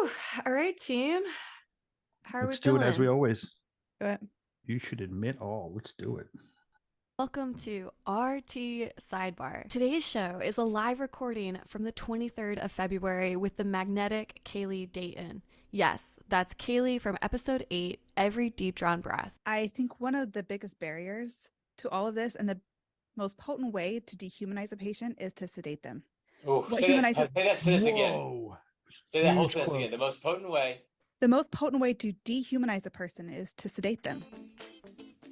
Whew. All right, team. How are we Let's do it as we feeling? always. Go ahead. You should admit all. Let's do it. Welcome to RT Sidebar. Today's show is a live recording from the 23rd of February with the magnetic Kali Dayton. Yes, that's Kaylee from episode 8, Every Deep Drawn Breath. I think one of the biggest barriers to all of this and the most potent way to dehumanize a patient is to sedate them. Oh, What say that humanizes sentence again. Whoa. Say that whole Huge sentence quote. again. The most potent way. the most potent way to dehumanize a person is to sedate them.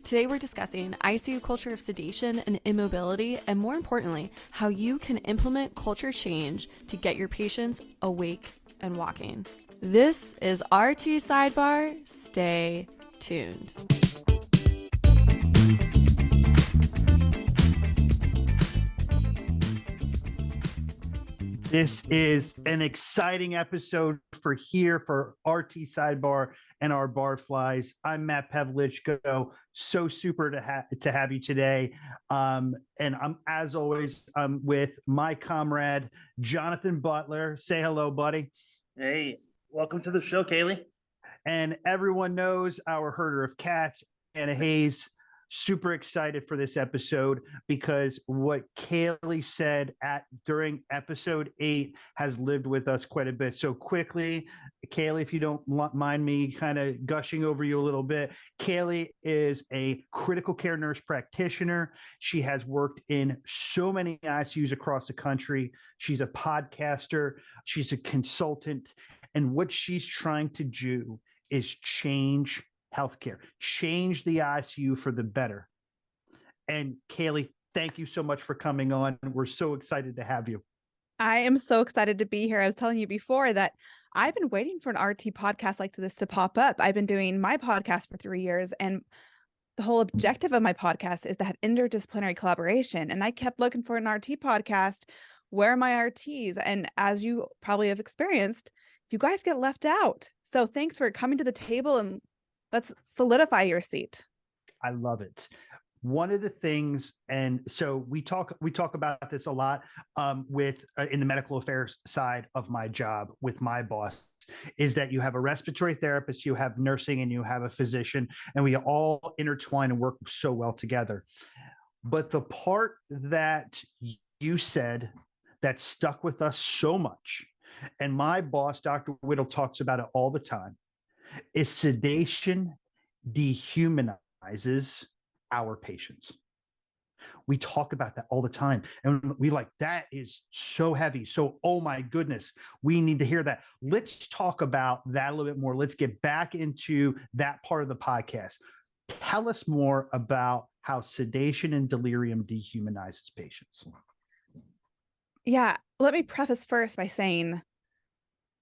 Today we're discussing ICU culture of sedation and immobility, and more importantly, how you can implement culture change to get your patients awake and walking. This is RT Sidebar. Stay tuned. This is an exciting episode for RT Sidebar and our barflies. I'm Matt Pavlichko. So super to have you today. And as always, I'm with my comrade, Jonathan Butler. Say hello, buddy. Hey, welcome to the show, Kaylee. And everyone knows our herder of cats, Anna Hayes. Super excited for this episode because what Kaylee said during episode 8 has lived with us quite a bit. So quickly, Kaylee, if you don't mind me kind of gushing over you a little bit, Kaylee is a critical care nurse practitioner. She has worked in so many ICUs across the country. She's a podcaster. She's a consultant. And what she's trying to do is change healthcare, change the ICU for the better. And Kaylee, thank you so much for coming on. We're so excited to have you. I am so excited to be here. I was telling you before that I've been waiting for an RT podcast like this to pop up. I've been doing my podcast for 3 years, and the whole objective of my podcast is to have interdisciplinary collaboration. And I kept looking for an RT podcast. Where are my RTs? And as you probably have experienced, you guys get left out. So thanks for coming to the table, and let's solidify your seat. I love it. One of the things, and so we talk about this a lot with in the medical affairs side of my job with my boss, is that you have a respiratory therapist, you have nursing, and you have a physician, and we all intertwine and work so well together. But the part that you said that stuck with us so much, and my boss, Dr. Whittle, talks about it all the time, is sedation dehumanizes our patients. We talk about that all the time. And we that is so heavy. So, oh my goodness, we need to hear that. Let's talk about that a little bit more. Let's get back into that part of the podcast. Tell us more about how sedation and delirium dehumanizes patients. Yeah, let me preface first by saying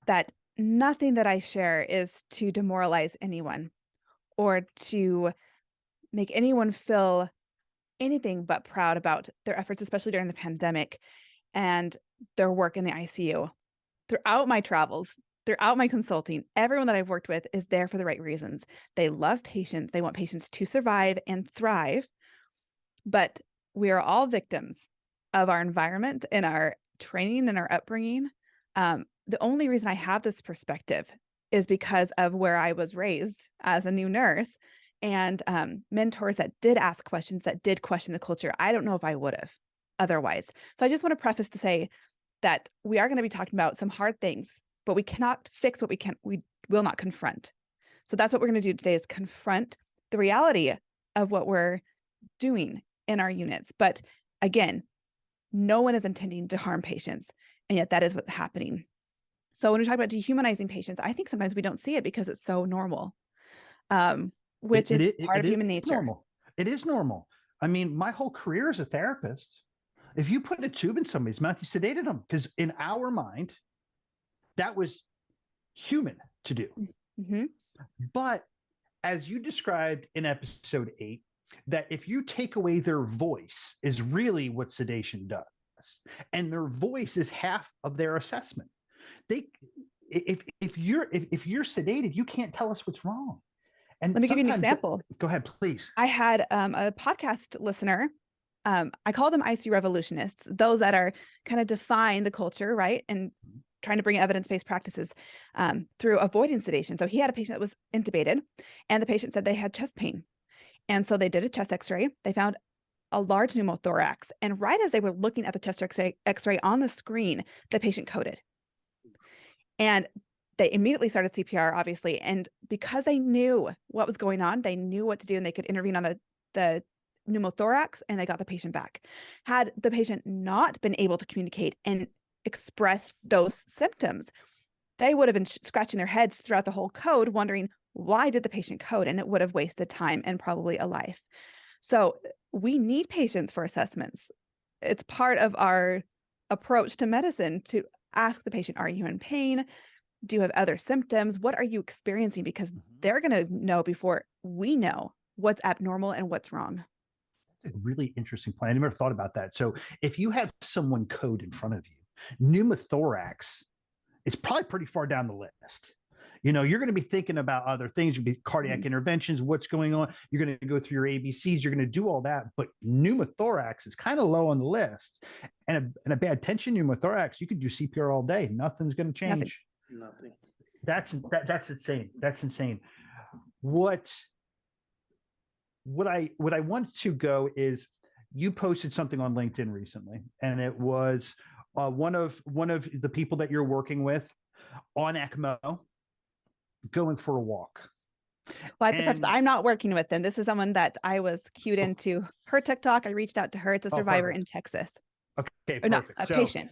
that nothing that I share is to demoralize anyone or to make anyone feel anything but proud about their efforts, especially during the pandemic and their work in the ICU. Throughout my travels, throughout my consulting, everyone that I've worked with is there for the right reasons. They love patients. They want patients to survive and thrive. But we are all victims of our environment and our training and our upbringing. The only reason I have this perspective is because of where I was raised as a new nurse and mentors that did ask questions, that did question the culture. I don't know if I would have otherwise. So I just want to preface to say that we are going to be talking about some hard things, but we cannot fix what we will not confront. So that's what we're going to do today, is confront the reality of what we're doing in our units. But again, no one is intending to harm patients, and yet that is what's happening. So when we talk about dehumanizing patients, I think sometimes we don't see it because it's so normal, which is part of human nature. Normal. It is normal. I mean, my whole career as a therapist, if you put a tube in somebody's mouth, you sedated them, because in our mind, that was human to do. Mm-hmm. But as you described in episode 8, that if you take away their voice is really what sedation does. And their voice is half of their assessment. If you're sedated, you can't tell us what's wrong. And let me give you an example. Go ahead, please. I had a podcast listener. I call them ICU revolutionists, those that are kind of define the culture, right? And trying to bring evidence-based practices through avoiding sedation. So he had a patient that was intubated, and the patient said they had chest pain. And so they did a chest x-ray. They found a large pneumothorax. And right as they were looking at the chest x-ray on the screen, the patient coded. And they immediately started CPR, obviously. And because they knew what was going on, they knew what to do, and they could intervene on the pneumothorax, and they got the patient back. Had the patient not been able to communicate and express those symptoms, they would have been scratching their heads throughout the whole code, wondering, why did the patient code? And it would have wasted time and probably a life. So we need patients for assessments. It's part of our approach to medicine to ask the patient, are you in pain? Do you have other symptoms? What are you experiencing? Because they're going to know before we know what's abnormal and what's wrong. That's a really interesting point. I never thought about that. So if you have someone code in front of you, pneumothorax, it's probably pretty far down the list. You're going to be thinking about other things. You'll be cardiac interventions, what's going on. You're going to go through your ABCs. You're going to do all that. But pneumothorax is kind of low on the list. And a bad tension pneumothorax, you could do CPR all day. Nothing's going to change. Nothing. That's insane. That's insane. What I want to go is, you posted something on LinkedIn recently, and it was one of the people that you're working with on ECMO going for a walk. Well, I'm not working with them. This is someone that I was cued into her TikTok. I reached out to her. It's a survivor in Texas. Okay, or perfect. No, a patient.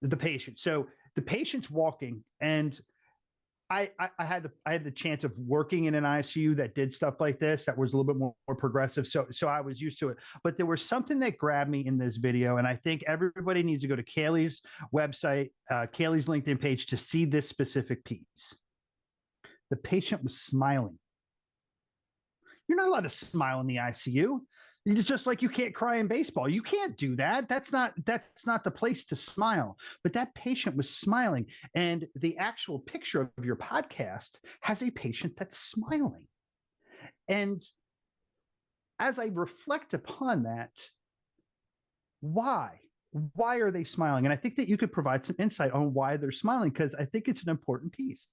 The patient. So the patient's walking, and I had the chance of working in an ICU that did stuff like this, that was a little bit more progressive. So I was used to it. But there was something that grabbed me in this video, and I think everybody needs to go to Kali's website, Kali's LinkedIn page, to see this specific piece. The patient was smiling. You're not allowed to smile in the ICU. It's just like you can't cry in baseball. You can't do that. That's not the place to smile. But that patient was smiling. And the actual picture of your podcast has a patient that's smiling. And as I reflect upon that, why are they smiling? And I think that you could provide some insight on why they're smiling, because I think it's an important piece.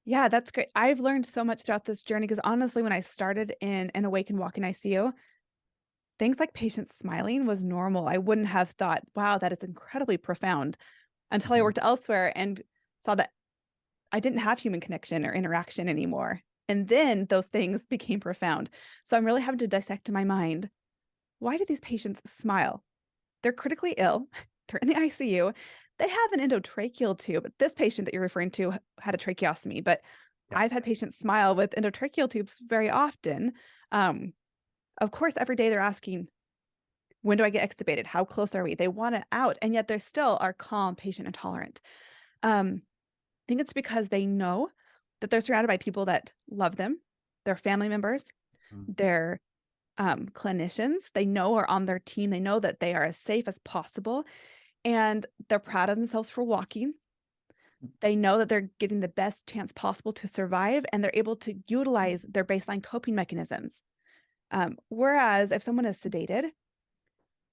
Yeah, that's great. I've learned so much throughout this journey, because honestly, when I started in an awake and walk-in ICU, things like patients smiling was normal. I wouldn't have thought, wow, that is incredibly profound, until I worked elsewhere and saw that I didn't have human connection or interaction anymore. And then those things became profound. So I'm really having to dissect in my mind, why do these patients smile? They're critically ill. They're in the ICU. They have an endotracheal tube. This patient that you're referring to had a tracheostomy, but I've had patients smile with endotracheal tubes very often. Of course, every day they're asking, when do I get extubated? How close are we? They want it out, and yet they still are calm, patient intolerant. I think it's because they know that they're surrounded by people that love them, their family members, their clinicians they know are on their team. They know that they are as safe as possible, and they're proud of themselves for walking. They know that they're getting the best chance possible to survive, and they're able to utilize their baseline coping mechanisms. Whereas if someone is sedated,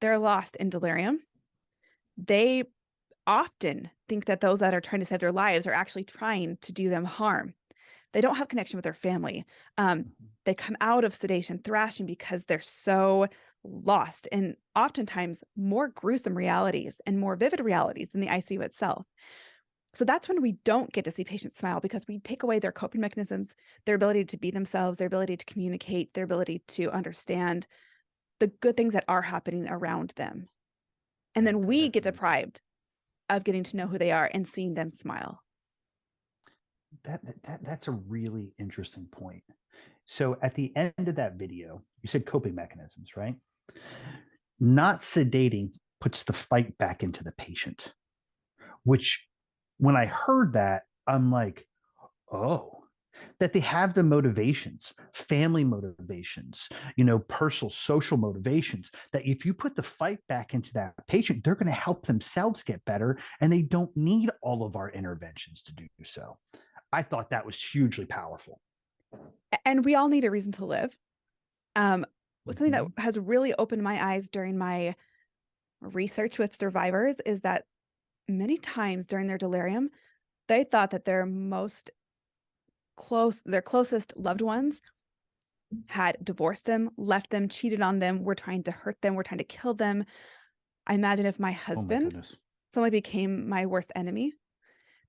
they're lost in delirium. They often think that those that are trying to save their lives are actually trying to do them harm. They don't have connection with their family. They come out of sedation thrashing because they're so lost in oftentimes more gruesome realities and more vivid realities than the ICU itself. So that's when we don't get to see patients smile, because we take away their coping mechanisms, their ability to be themselves, their ability to communicate, their ability to understand the good things that are happening around them. And then we get deprived of getting to know who they are and seeing them smile. That's a really interesting point. So at the end of that video, you said coping mechanisms, right? Not sedating puts the fight back into the patient, which when I heard that, I'm like, oh, that they have the motivations, family motivations, personal, social motivations, that if you put the fight back into that patient, they're going to help themselves get better, and they don't need all of our interventions to do so. I thought that was hugely powerful. And we all need a reason to live. Something that has really opened my eyes during my research with survivors is that many times during their delirium, they thought that their closest loved ones had divorced them, left them, cheated on them, were trying to hurt them, were trying to kill them. I imagine if my Oh my husband goodness. suddenly became my worst enemy,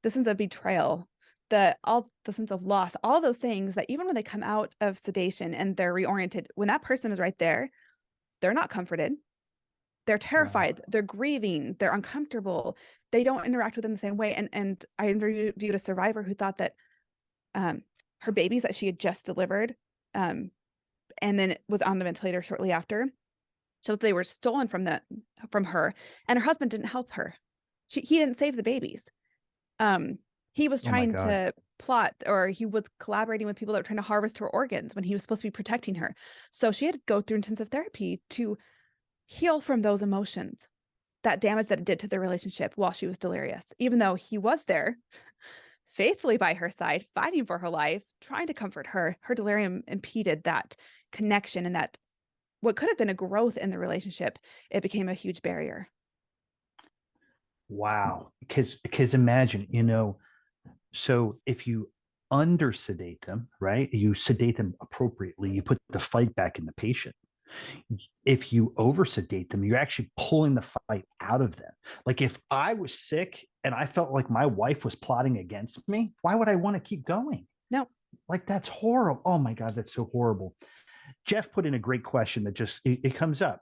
the sense of betrayal, the sense of loss, all those things that even when they come out of sedation and they're reoriented, when that person is right there, they're not comforted. They're terrified, they're grieving, they're uncomfortable. They don't interact with them the same way. And I interviewed a survivor who thought that her babies that she had just delivered and then was on the ventilator shortly after, so that they were stolen from her, and her husband didn't help her. He didn't save the babies. He was Oh my trying God. to plot, or he was collaborating with people that were trying to harvest her organs when he was supposed to be protecting her. So she had to go through intensive therapy to heal from those emotions, that damage that it did to their relationship while she was delirious, even though he was there faithfully by her side, fighting for her life, trying to comfort her. Her delirium impeded that connection, and that what could have been a growth in the relationship, it became a huge barrier. Wow. Because imagine, so if you under sedate them, right? You sedate them appropriately, you put the fight back in the patient. If you over sedate them, you're actually pulling the fight out of them. Like if I was sick and I felt like my wife was plotting against me, why would I want to keep going? No. Like that's horrible. Oh my God, that's so horrible. Jeff put in a great question that just it comes up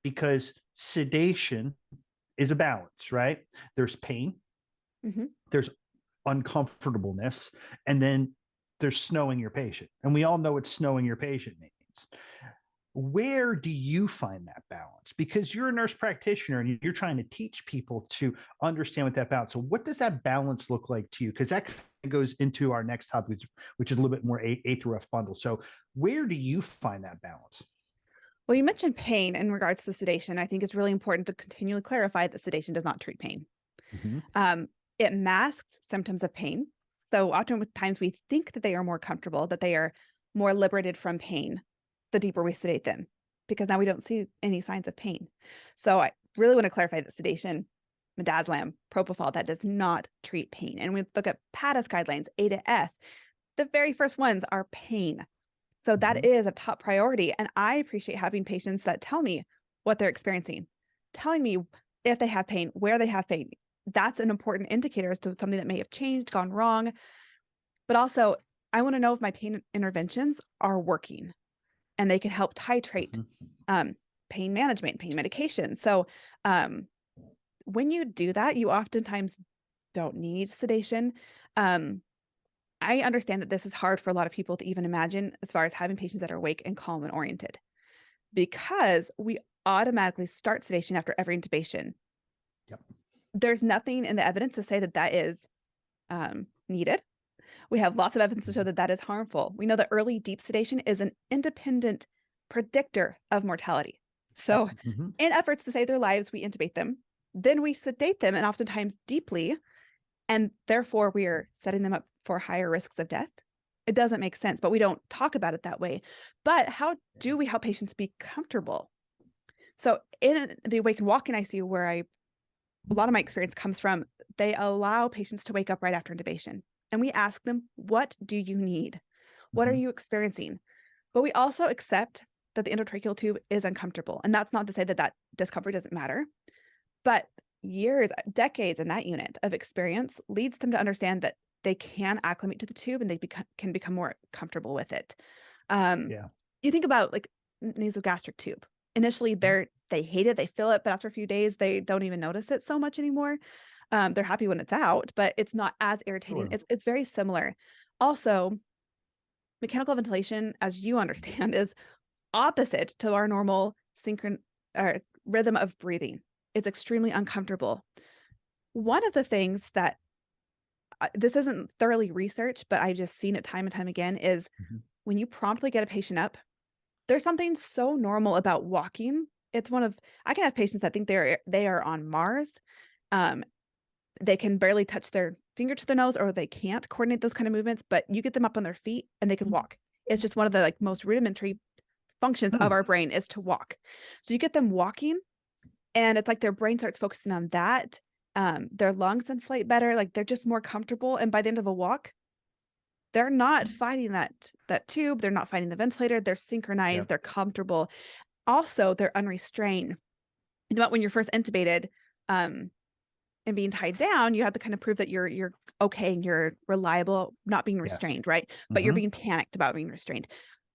because sedation is a balance, right? There's pain, Mm-hmm. there's uncomfortableness, and then there's snowing your patient. And we all know what snowing your patient means. Where do you find that balance? Because you're a nurse practitioner and you're trying to teach people to understand what that balance. So what does that balance look like to you? Because that goes into our next topic, which is a little bit more A through F bundle. So where do you find that balance? Well, you mentioned pain in regards to sedation. I think it's really important to continually clarify that sedation does not treat pain. Mm-hmm. It masks symptoms of pain. So oftentimes we think that they are more comfortable, that they are more liberated from pain, the deeper we sedate them, because now we don't see any signs of pain. So I really want to clarify that sedation, midazolam, propofol, that does not treat pain. And we look at PADIS guidelines, A to F. The very first ones are pain. So that is a top priority. And I appreciate having patients that tell me what they're experiencing, telling me if they have pain, where they have pain. That's an important indicator as to something that may have changed, gone wrong. But also, I want to know if my pain interventions are working and they can help titrate pain management, pain medication. So when you do that, you oftentimes don't need sedation. I understand that this is hard for a lot of people to even imagine as far as having patients that are awake and calm and oriented, because we automatically start sedation after every intubation. Yep. There's nothing in the evidence to say that that is needed. We have lots of evidence to show that that is harmful. We know that early deep sedation is an independent predictor of mortality. So in efforts to save their lives, we intubate them, then we sedate them, and oftentimes deeply, and therefore we are setting them up for higher risks of death. It doesn't make sense, but we don't talk about it that way. But how do we help patients be comfortable? So in the Awake and Walk-In ICU, where a lot of my experience comes from, they allow patients to wake up right after intubation. And we ask them, what do you need? What are you experiencing? But we also accept that the endotracheal tube is uncomfortable. And that's not to say that that discomfort doesn't matter, but years, decades in that unit of experience leads them to understand that they can acclimate to the tube and they can become more comfortable with it. You think about like nasogastric tube. Initially, they hate it, they feel it, but after a few days, they don't even notice it so much anymore. They're happy when it's out, but it's not as irritating. Sure. It's very similar. Also, mechanical ventilation, as you understand, is opposite to our normal rhythm of breathing. It's extremely uncomfortable. One of the things that this isn't thoroughly researched, but I've just seen it time and time again, is when you promptly get a patient up, there's something so normal about walking. I can have patients that think they are on Mars. They can barely touch their finger to their nose, or they can't coordinate those kind of movements, but you get them up on their feet and they can walk. It's just one of the most rudimentary functions of our brain is to walk. So you get them walking and it's like their brain starts focusing on that. Their lungs inflate better. Like they're just more comfortable. And by the end of a walk, they're not fighting that tube. They're not fighting the ventilator. They're synchronized. Yep. They're comfortable. Also, they're unrestrained. You know what? When you're first intubated, and being tied down, you have to kind of prove that you're okay and you're reliable, not being Yes. restrained, right? But you're Mhm. being panicked about being restrained.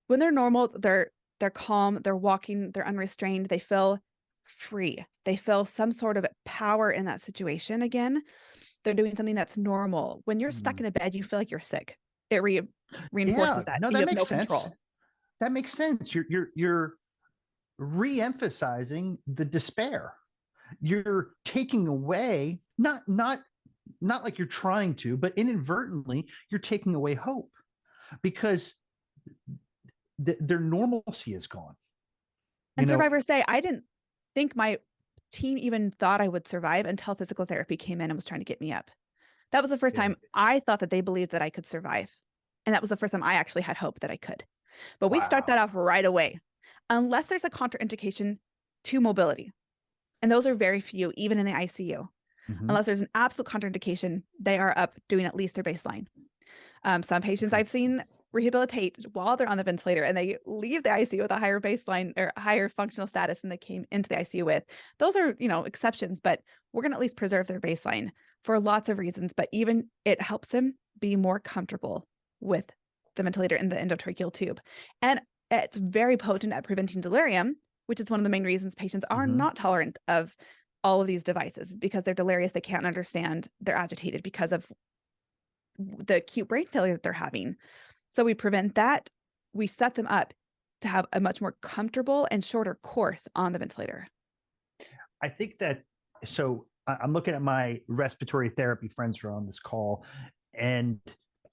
When they're normal, they're calm, they're walking, they're unrestrained, they feel free. They feel some sort of power in that situation again. They're doing something that's normal. When you're stuck in a bed, you feel like you're sick. It reinforces Yeah, that. no, You that have no makes sense. control. That makes sense. You're re-emphasizing the despair. You're taking away, not like you're trying to, but inadvertently, you're taking away hope because their normalcy is gone. And survivors say, I didn't think my team even thought I would survive until physical therapy came in and was trying to get me up. That was the first Yeah. time I thought that they believed that I could survive. And that was the first time I actually had hope that I could. But we start that Wow. off right away, unless there's a contraindication to mobility. And those are very few, even in the ICU. Mhm. Unless there's an absolute contraindication, they are up doing at least their baseline. Some patients Okay. I've seen rehabilitate while they're on the ventilator and they leave the ICU with a higher baseline or higher functional status than they came into the ICU with. Those are, exceptions, but we're going to at least preserve their baseline for lots of reasons. But even it helps them be more comfortable with the ventilator in the endotracheal tube. And it's very potent at preventing delirium, which is one of the main reasons patients are Mhm. not tolerant of all of these devices because they're delirious. They can't understand. They're agitated because of the acute brain failure that they're having. So we prevent that. We set them up to have a much more comfortable and shorter course on the ventilator. I think that so I'm looking at my respiratory therapy friends who are on this call, and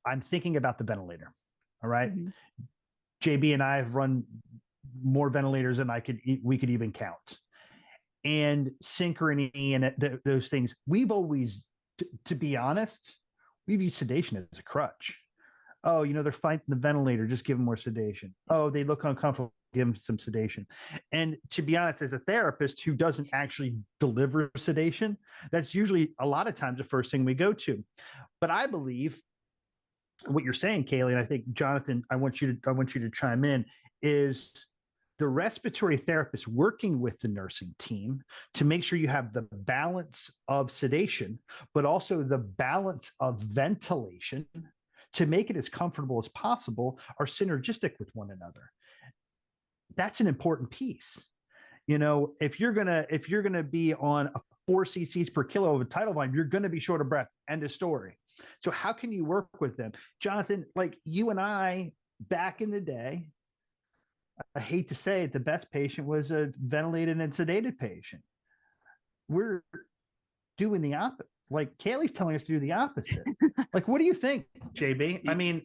I'm thinking about the ventilator. All right. Mhm. JB and I have run more ventilators than we could even count. And synchrony and those things. We've always, to be honest, we've used sedation as a crutch. Oh, they're fighting the ventilator, just give them more sedation. Oh, they look uncomfortable, give them some sedation. And to be honest, as a therapist who doesn't actually deliver sedation, that's usually a lot of times the first thing we go to. But I believe what you're saying, Kaylee, and I think Jonathan, I want you to chime in, is the respiratory therapist working with the nursing team to make sure you have the balance of sedation, but also the balance of ventilation to make it as comfortable as possible are synergistic with one another. That's an important piece. If you're gonna be on 4 cc's per kilo of a tidal volume, you're gonna be short of breath. End of story. So how can you work with them, Jonathan? Like you and I back in the day, I hate to say it, the best patient was a ventilated and sedated patient. We're doing the opposite. Like Kaylee's telling us to do the opposite. Like, what do you think, JB? I mean,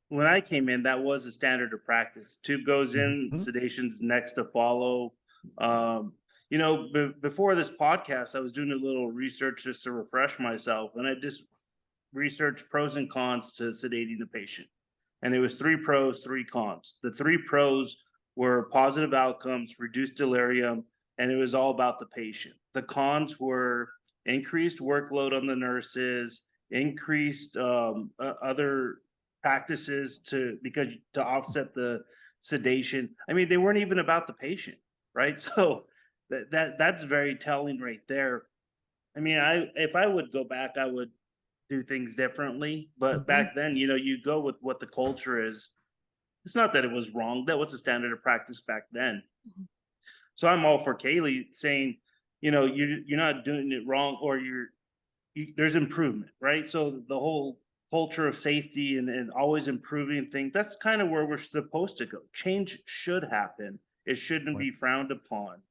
when I came in, that was a standard of practice. Tube goes in, Mhm. sedation's next to follow. Before this podcast, I was doing a little research just to refresh myself, and I just researched pros and cons to sedating the patient. And it was 3 pros, 3 cons. The 3 pros were positive outcomes, reduced delirium, and it was all about the patient. The cons were increased workload on the nurses, increased other practices to offset the sedation. I mean, they weren't even about the patient, right? So that's very telling right there. I mean, if I would go back, I would do things differently. But back then, you go with what the culture is. It's not that it was wrong. That was the standard of practice back then. So I'm all for Kaylee saying, you're not doing it wrong, or there's improvement, right? So the whole culture of safety and always improving things, that's kind of where we're supposed to go. Change should happen. It shouldn't be frowned upon.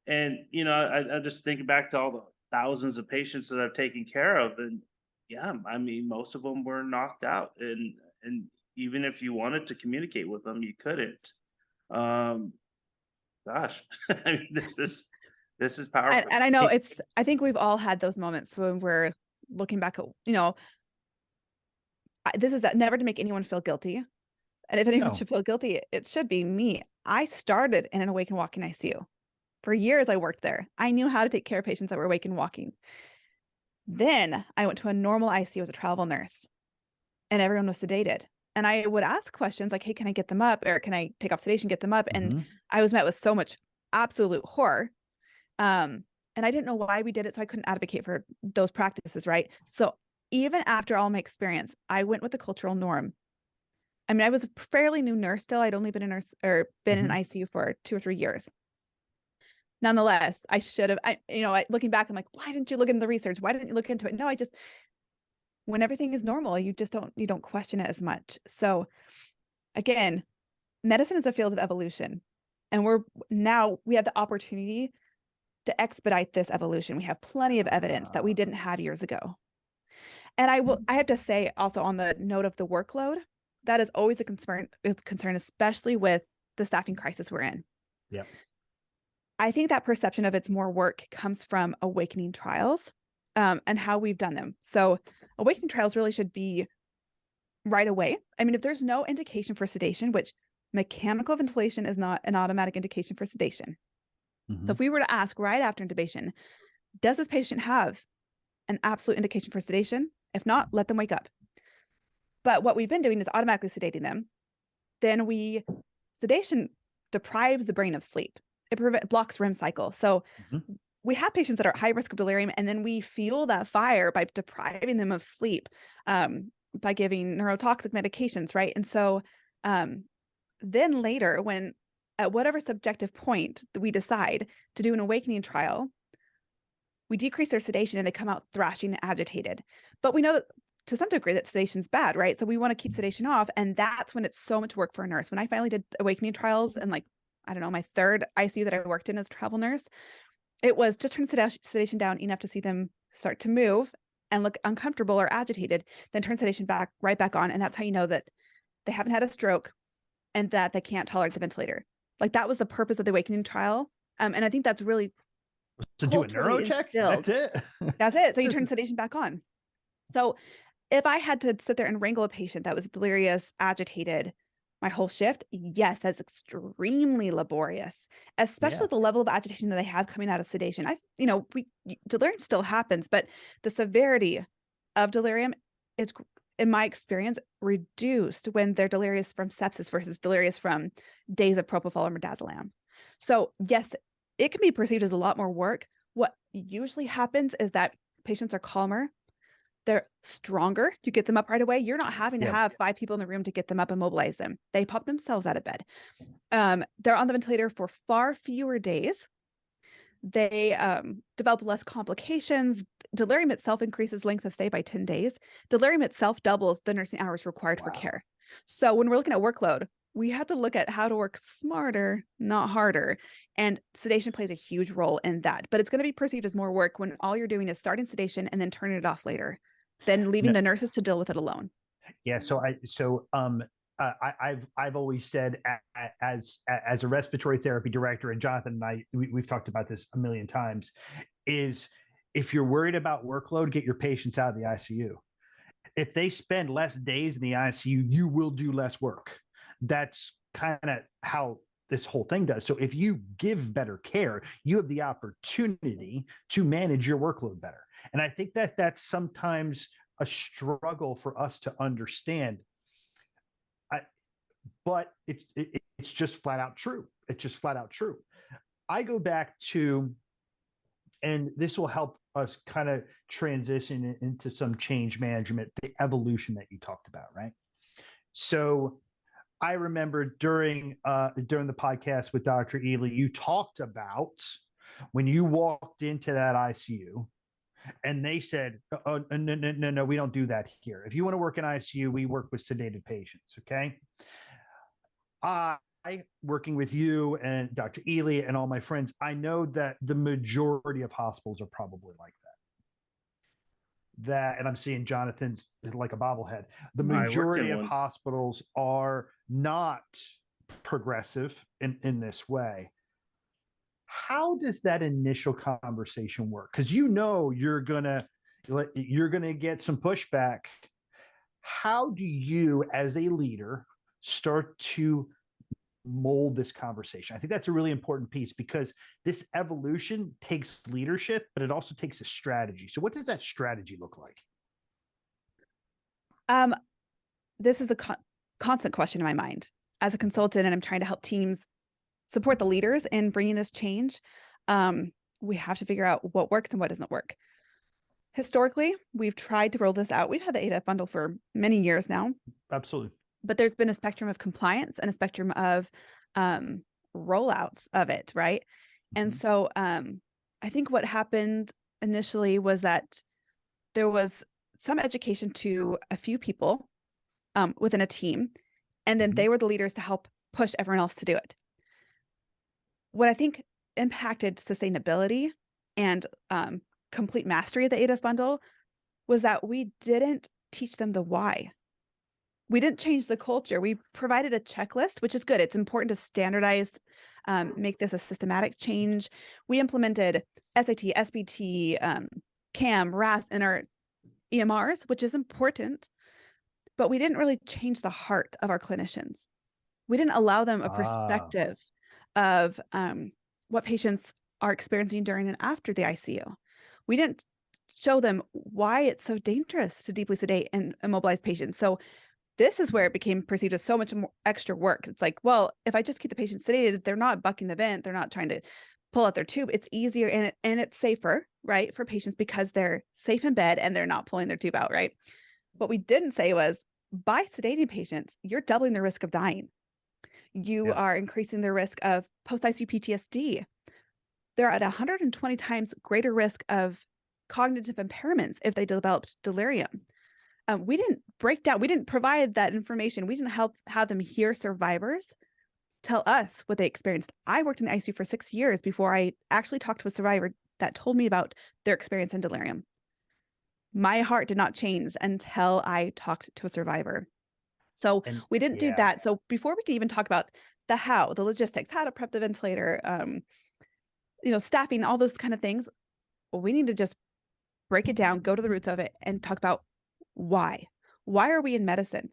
And I just think back to all the thousands of patients that I've taken care of, and yeah, I mean, most of them were knocked out, and even if you wanted to communicate with them, you couldn't. Um, Gosh, I mean, this is powerful. And I know I think we've all had those moments when we're looking back at, this is that never to make anyone feel guilty. And if anyone No. should feel guilty, it should be me. I started in an awake and walking ICU. For years, I worked there. I knew how to take care of patients that were awake and walking. Then I went to a normal ICU as a travel nurse, and everyone was sedated. And I would ask questions like, hey, can I get them up? Or can I take off sedation, get them up? And I was met with so much absolute horror. And I didn't know why we did it, so I couldn't advocate for those practices, right? So even after all my experience, I went with the cultural norm. I mean, I was a fairly new nurse still. I'd only been a nurse or been in ICU for 2 or 3 years. Nonetheless, I should have, looking back, I'm like, why didn't you look into the research? Why didn't you look into it? No, when everything is normal, you don't question it as much. So again, medicine is a field of evolution, and we have the opportunity to expedite this evolution. We have plenty of evidence that we didn't have years ago. And I have to say also, on the note of the workload, that is always a concern, especially with the staffing crisis we're in. Yep. I think that perception of it's more work comes from awakening trials, and how we've done them. So awakening trials really should be right away. I mean, if there's no indication for sedation, which mechanical ventilation is not an automatic indication for sedation. So if we were to ask right after intubation, does this patient have an absolute indication for sedation? If not, let them wake up. But what we've been doing is automatically sedating them. Then sedation deprives the brain of sleep. It blocks REM cycle. So we have patients that are at high risk of delirium, and then we fuel that fire by depriving them of sleep, by giving neurotoxic medications, right? And so then later, when at whatever subjective point that we decide to do an awakening trial, we decrease their sedation and they come out thrashing and agitated. But we know that to some degree that sedation's bad, right? So we want to keep sedation off. And that's when it's so much work for a nurse. When I finally did awakening trials and my 3rd ICU that I worked in as a travel nurse, it was just turn sedation down enough to see them start to move and look uncomfortable or agitated, then turn sedation right back on. And that's how you know that they haven't had a stroke and that they can't tolerate the ventilator. Like, that was the purpose of the awakening trial. And I think that's really to do a neuro check. That's it. That's it. So you turn sedation back on. So if I had to sit there and wrangle a patient that was delirious, agitated, my whole shift, yes, that's extremely laborious, especially the level of agitation that they have coming out of sedation. Delirium still happens, but the severity of delirium is, in my experience, reduced when they're delirious from sepsis versus delirious from days of propofol or midazolam. So yes, it can be perceived as a lot more work. What usually happens is that patients are calmer. They're stronger. You get them up right away. You're not having to have 5 people in the room to get them up and mobilize them. They pop themselves out of bed. They're on the ventilator for far fewer days. They develop less complications. Delirium itself increases length of stay by 10 days. Delirium itself doubles the nursing hours required for care. So when we're looking at workload, we have to look at how to work smarter, not harder. And sedation plays a huge role in that. But it's going to be perceived as more work when all you're doing is starting sedation and then turning it off later, then leaving the nurses to deal with it alone. Yeah. I've always said, as a respiratory therapy director, and Jonathan and I, we've talked about this a million times, is if you're worried about workload, get your patients out of the ICU. If they spend less days in the ICU, you will do less work. That's kind of how this whole thing does. So if you give better care, you have the opportunity to manage your workload better. And I think that that's sometimes a struggle for us to understand. But it's just flat out true. It's just flat out true. I go back to, and this will help us kind of transition into some change management, the evolution that you talked about, right? So I remember during the podcast with Dr. Ely, you talked about when you walked into that ICU and they said, oh, no, we don't do that here. If you want to work in ICU, we work with sedated patients, okay? I, working with you and Dr. Ely and all my friends, I know that the majority of hospitals are probably like that. And I'm seeing Jonathan's like a bobblehead. The majority of hospitals are not progressive in this way. How does that initial conversation work? Because you're gonna get some pushback. How do you, as a leader, start to mold this conversation. I think that's a really important piece because this evolution takes leadership, but it also takes a strategy. So what does that strategy look like? This is a constant question in my mind as a consultant, and I'm trying to help teams support the leaders in bringing this change. We have to figure out what works and what doesn't work. Historically, we've tried to roll this out. We've had the ADF bundle for many years now. Absolutely. But there's been a spectrum of compliance and a spectrum of rollouts of it, right? And so I think what happened initially was that there was some education to a few people within a team, and then they were the leaders to help push everyone else to do it. What I think impacted sustainability and complete mastery of the ADF bundle was that we didn't teach them the why. We didn't change the culture. We provided a checklist, which is good. It's important to standardize, make this a systematic change. We implemented SAT, SBT, CAM, RAS in our EMRs, which is important, but we didn't really change the heart of our clinicians. We didn't allow them a perspective of what patients are experiencing during and after the ICU. We didn't show them why it's so dangerous to deeply sedate and immobilize patients. So this is where it became perceived as so much more extra work. It's like, well, if I just keep the patient sedated, they're not bucking the vent, they're not trying to pull out their tube. It's easier and it's safer, right, for patients because they're safe in bed and they're not pulling their tube out, right? What we didn't say was, by sedating patients, you're doubling the risk of dying. You are increasing the risk of post-ICU PTSD. They're at 120 times greater risk of cognitive impairments if they developed delirium. We didn't break down, we didn't provide that information. We didn't have them hear survivors tell us what they experienced. I worked in the ICU for 6 years before I actually talked to a survivor that told me about their experience in delirium. My heart did not change until I talked to a survivor. So we didn't do that. So before we can even talk about the how, the logistics, how to prep the ventilator, staffing, all those kind of things, well, we need to just break it down, go to the roots of it, and talk about why. Why are we in medicine?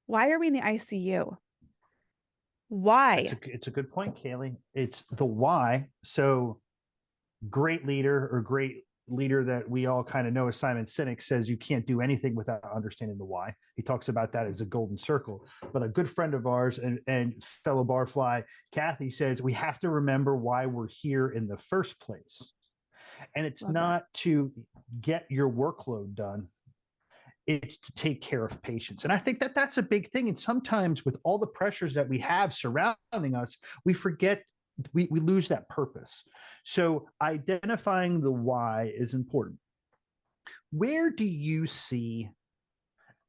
Why are we in the ICU? Why? It's a good point, Kaylee. It's the why. So great leader that we all kind of know as Simon Sinek says you can't do anything without understanding the why. He talks about that as a golden circle. But a good friend of ours and fellow barfly, Kathy, says we have to remember why we're here in the first place. And it's not to get your workload done. It's to take care of patients. And I think that that's a big thing. And sometimes with all the pressures that we have surrounding us, we forget, we lose that purpose. So identifying the why is important. Where do you see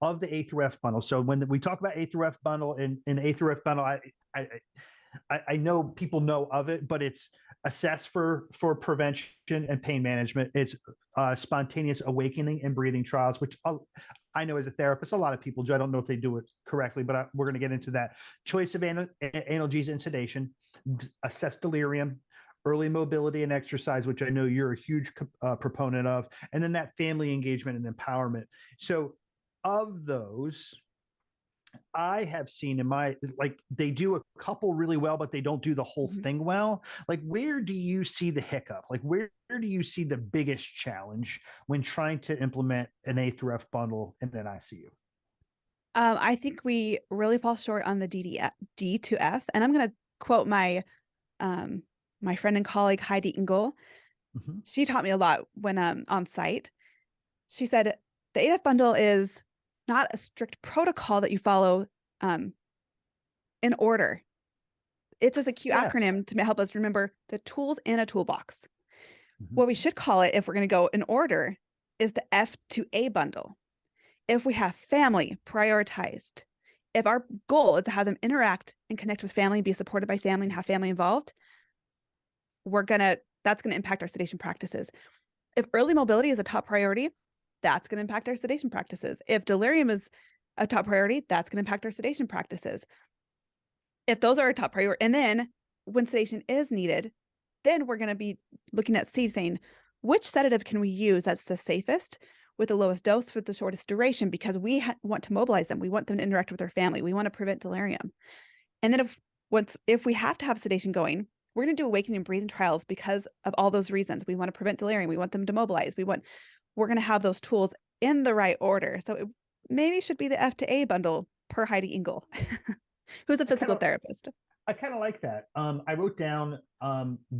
of the A through F bundle? So when we talk about A through F bundle and A through F bundle, I know people know of it, but it's assess for prevention and pain management. It's spontaneous awakening and breathing trials, which I know as a therapist, a lot of people do. I don't know if they do it correctly, but we're going to get into that. Choice of analgesia and sedation, assess delirium, early mobility and exercise, which I know you're a huge proponent of, and then that family engagement and empowerment. So of those, I have seen in my, like, they do a couple really well, but they don't do the whole thing well. Like, where do you see the hiccup? Like, where do you see the biggest challenge when trying to implement an A through F bundle in an ICU? I think we really fall short on the D to F. And I'm going to quote my my friend and colleague, Heidi Engel. She taught me a lot when on site. She said, the ADF bundle is not a strict protocol that you follow in order. It's just a cute acronym to help us remember the tools in a toolbox. What we should call it, if we're going to go in order, is the F to A bundle. If we have family prioritized, if our goal is to have them interact and connect with family, be supported by family, and have family involved, that's going to impact our sedation practices. If early mobility is a top priority, that's going to impact our sedation practices. If delirium is a top priority, that's going to impact our sedation practices. If those are a top priority, and then when sedation is needed, then we're going to be looking at C, saying, which sedative can we use that's the safest, with the lowest dose, with the shortest duration, because we want to mobilize them. We want them to interact with their family. We want to prevent delirium. And then if if we have to have sedation going, we're going to do awakening and breathing trials because of all those reasons. We want to prevent delirium. We want them to mobilize. We're going to have those tools in the right order. So it maybe should be the F to A bundle per Heidi Engel, who's a physical therapist. I kind of like that. I wrote down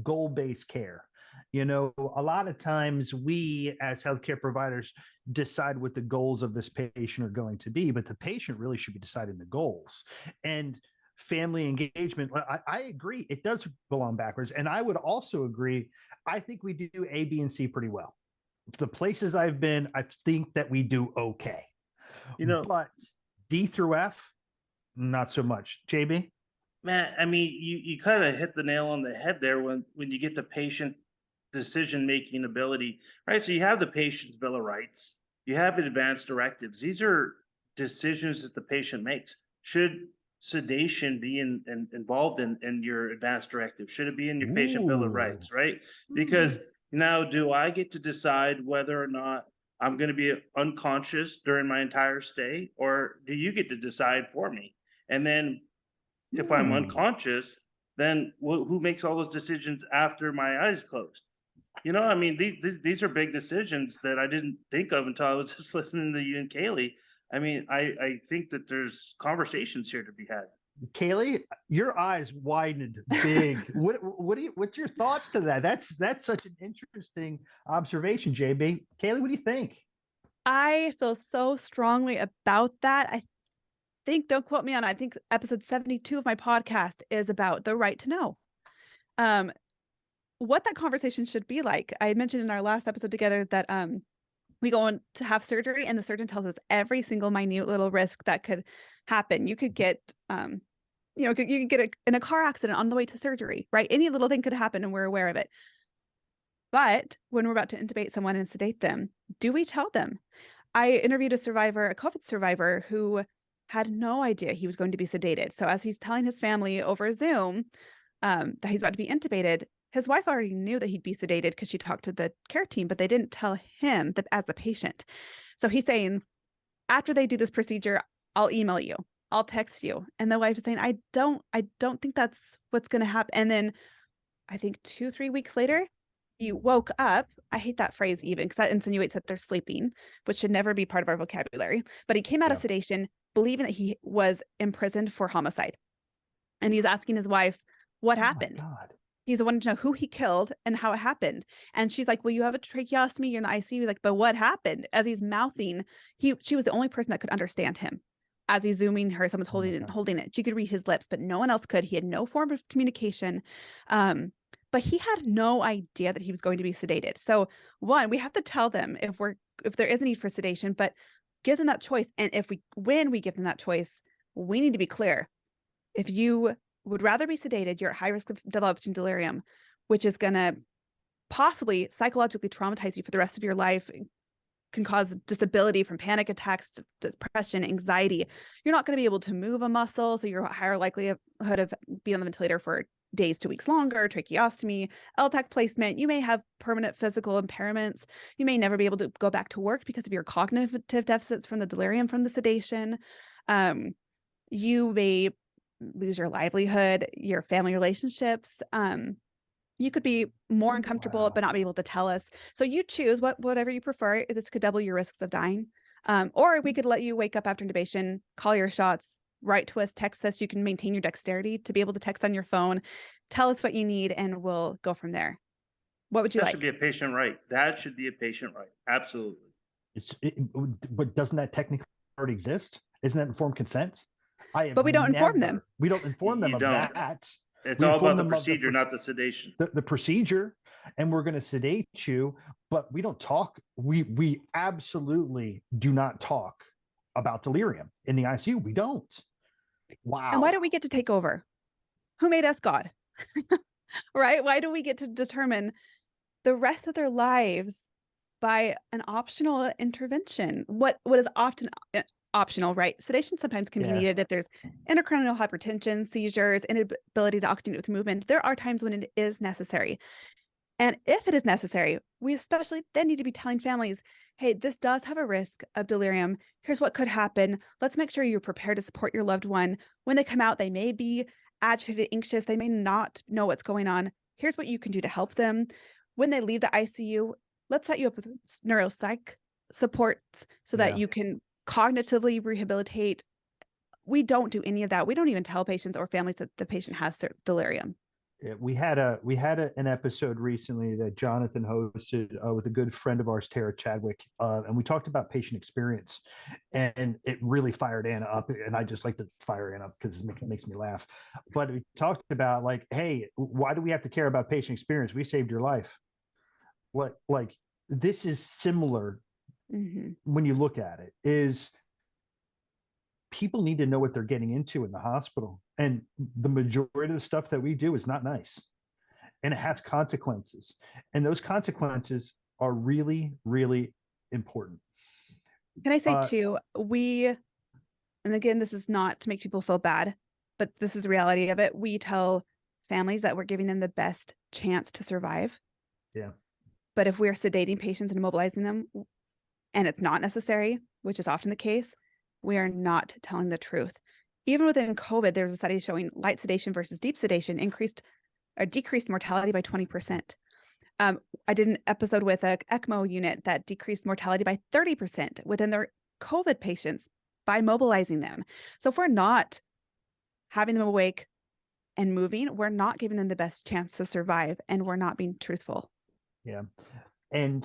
goal-based care. You know, a lot of times we as healthcare providers decide what the goals of this patient are going to be, but the patient really should be deciding the goals. And family engagement, I agree, it does belong backwards. And I would also agree, I think we do A, B, and C pretty well. The places I've been, I think that we do okay. You know, but D through F, not so much. JB? Matt, I mean, you kind of hit the nail on the head there when you get the patient decision-making ability, right? So you have the patient's bill of rights, you have advanced directives. These are decisions that the patient makes. Should sedation be involved in your advanced directive? Should it be in your patient bill of rights, right? Because now, do I get to decide whether or not I'm going to be unconscious during my entire stay, or do you get to decide for me? And then if I'm unconscious, then who makes all those decisions after my eyes closed? You know, I mean, these are big decisions that I didn't think of until I was just listening to you and Kaylee. I mean, I think that there's conversations here to be had. Kaylee, your eyes widened big. What's your thoughts to that? That's such an interesting observation, JB. Kaylee, what do you think? I feel so strongly about that. I think, don't quote me on it, I think episode 72 of my podcast is about the right to know. What that conversation should be like. I mentioned in our last episode together that we go on to have surgery and the surgeon tells us every single minute little risk that could happen. You could get, you could get in a car accident on the way to surgery, right? Any little thing could happen and we're aware of it. But when we're about to intubate someone and sedate them, do we tell them? I interviewed a COVID survivor who had no idea he was going to be sedated. So as he's telling his family over Zoom that he's about to be intubated, his wife already knew that he'd be sedated because she talked to the care team, but they didn't tell him that as the patient. So he's saying, after they do this procedure, I'll email you, I'll text you. And the wife is saying, I don't think that's what's going to happen. And then I think 2-3 weeks later, he woke up. I hate that phrase even because that insinuates that they're sleeping, which should never be part of our vocabulary. But he came out of sedation believing that he was imprisoned for homicide. And he's asking his wife, what happened? He's wanting to know who he killed and how it happened. And she's like, well, you have a tracheostomy, you're in the ICU. He's like, but what happened? As he's mouthing, she was the only person that could understand him. As he's zooming her, someone's holding it. She could read his lips, but no one else could. He had no form of communication. But he had no idea that he was going to be sedated. So one, we have to tell them if there is a need for sedation, but give them that choice. And when we give them that choice, we need to be clear. If you would rather be sedated, you're at high risk of developing delirium, which is going to possibly psychologically traumatize you for the rest of your life, can cause disability from panic attacks to depression, anxiety. You're not going to be able to move a muscle, so you're at higher likelihood of being on the ventilator for days to weeks longer, tracheostomy, LTAC placement. You may have permanent physical impairments. You may never be able to go back to work because of your cognitive deficits from the delirium from the sedation. You may lose your livelihood, your family relationships. You could be more uncomfortable, but not be able to tell us. So you choose whatever you prefer. This could double your risks of dying. Or we could let you wake up after intubation, call your shots, write to us, text us. You can maintain your dexterity to be able to text on your phone, tell us what you need, and we'll go from there. What would you like? That should be a patient right. That should be a patient right. Absolutely. But doesn't that technically already exist? Isn't that informed consent? But we don't inform them. We don't inform them of that. It's all about the procedure, not the sedation. The procedure, and we're going to sedate you, but we don't talk. We absolutely do not talk about delirium in the ICU. We don't. Wow. And why do we get to take over? Who made us God? Right? Why do we get to determine the rest of their lives by an optional intervention? What is often optional, right? Sedation sometimes can be needed if there's intracranial hypertension, seizures, inability to oxygenate with movement. There are times when it is necessary. And if it is necessary, we especially then need to be telling families, hey, this does have a risk of delirium. Here's what could happen. Let's make sure you're prepared to support your loved one. When they come out, they may be agitated, anxious. They may not know what's going on. Here's what you can do to help them. When they leave the ICU, let's set you up with neuropsych supports so that Yeah. you can cognitively rehabilitate. We don't do any of that. We don't even tell patients or families that the patient has delirium. Yeah, we had an episode recently that Jonathan hosted with a good friend of ours, Tara Chadwick, and we talked about patient experience, and it really fired Anna up. And I just like to fire Anna up because it makes me laugh. But we talked about like, hey, why do we have to care about patient experience? We saved your life. What like this is similar when you look at it. Is people need to know what they're getting into in the hospital. And the majority of the stuff that we do is not nice. And it has consequences. And those consequences are really, really important. Can I say too, and again, this is not to make people feel bad, but this is the reality of it. We tell families that we're giving them the best chance to survive. Yeah. But if we're sedating patients and immobilizing them, and it's not necessary, which is often the case, we are not telling the truth. Even within COVID, there's a study showing light sedation versus deep sedation decreased mortality by 20%. I did an episode with an ECMO unit that decreased mortality by 30% within their COVID patients by mobilizing them. So if we're not having them awake and moving, we're not giving them the best chance to survive, and we're not being truthful. Yeah. And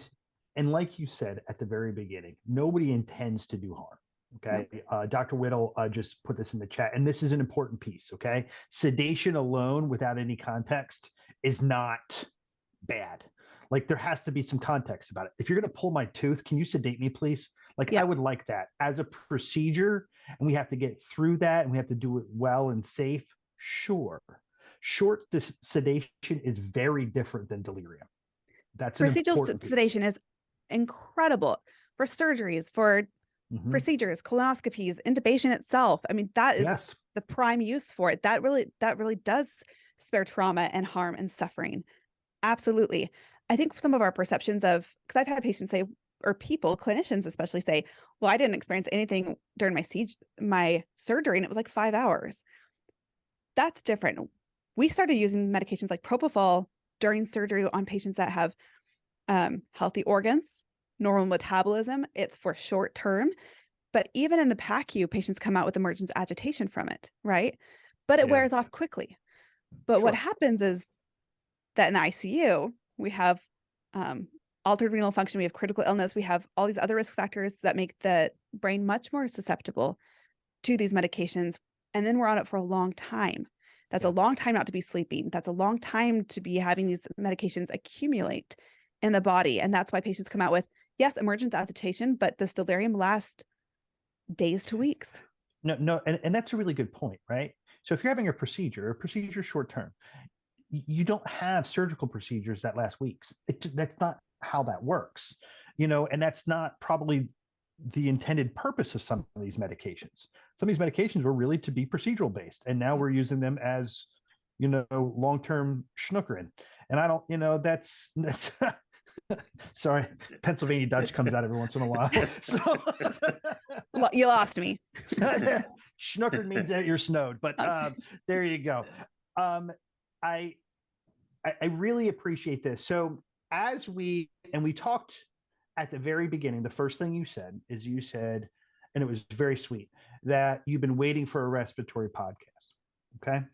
like you said at the very beginning, nobody intends to do harm. Okay. Nope. Dr. Whittle just put this in the chat, and this is an important piece. Okay. Sedation alone without any context is not bad. Like there has to be some context about it. If you're going to pull my tooth, can you sedate me, please? Like yes. I would like that as a procedure, and we have to get through that, and we have to do it well and safe. Sure. Short sedation is very different than delirium. That's procedural sedation is incredible for surgeries, for procedures, colonoscopies, intubation itself. I mean, that is the prime use for it. That really does spare trauma and harm and suffering. Absolutely. I think some of our perceptions of, because I've had patients say, or people, clinicians especially say, well, I didn't experience anything during my surgery, and it was like 5 hours. That's different. We started using medications like propofol during surgery on patients that have healthy organs, normal metabolism. It's for short term, but even in the PACU, patients come out with emergent agitation from it, right? But it wears off quickly. But what happens is that in the ICU, we have altered renal function, we have critical illness, we have all these other risk factors that make the brain much more susceptible to these medications. And then we're on it for a long time. That's a long time not to be sleeping. That's a long time to be having these medications accumulate in the body. And that's why patients come out with, yes, emergent agitation, but this delirium lasts days to weeks. No, and that's a really good point, right? So if you're having a procedure short term, you don't have surgical procedures that last weeks. That's not how that works, and that's not probably the intended purpose of some of these medications. Some of these medications were really to be procedural based, and now we're using them as, long-term schnookerin. And I don't, that's sorry, Pennsylvania Dutch comes out every once in a while. So you lost me. Schnookerin means that you're snowed, but there you go. I really appreciate this. So as we talked at the very beginning, the first thing you said, and it was very sweet, that you've been waiting for a respiratory podcast. Okay.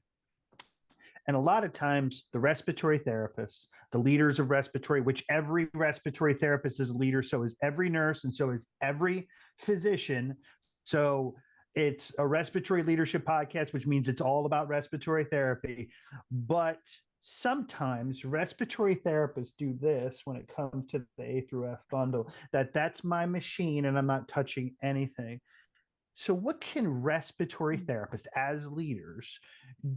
And a lot of times the respiratory therapists, the leaders of respiratory, which every respiratory therapist is a leader, so is every nurse, and so is every physician. So it's a respiratory leadership podcast, which means it's all about respiratory therapy. But sometimes respiratory therapists do this when it comes to the A through F bundle, that's my machine and I'm not touching anything. So what can respiratory therapists as leaders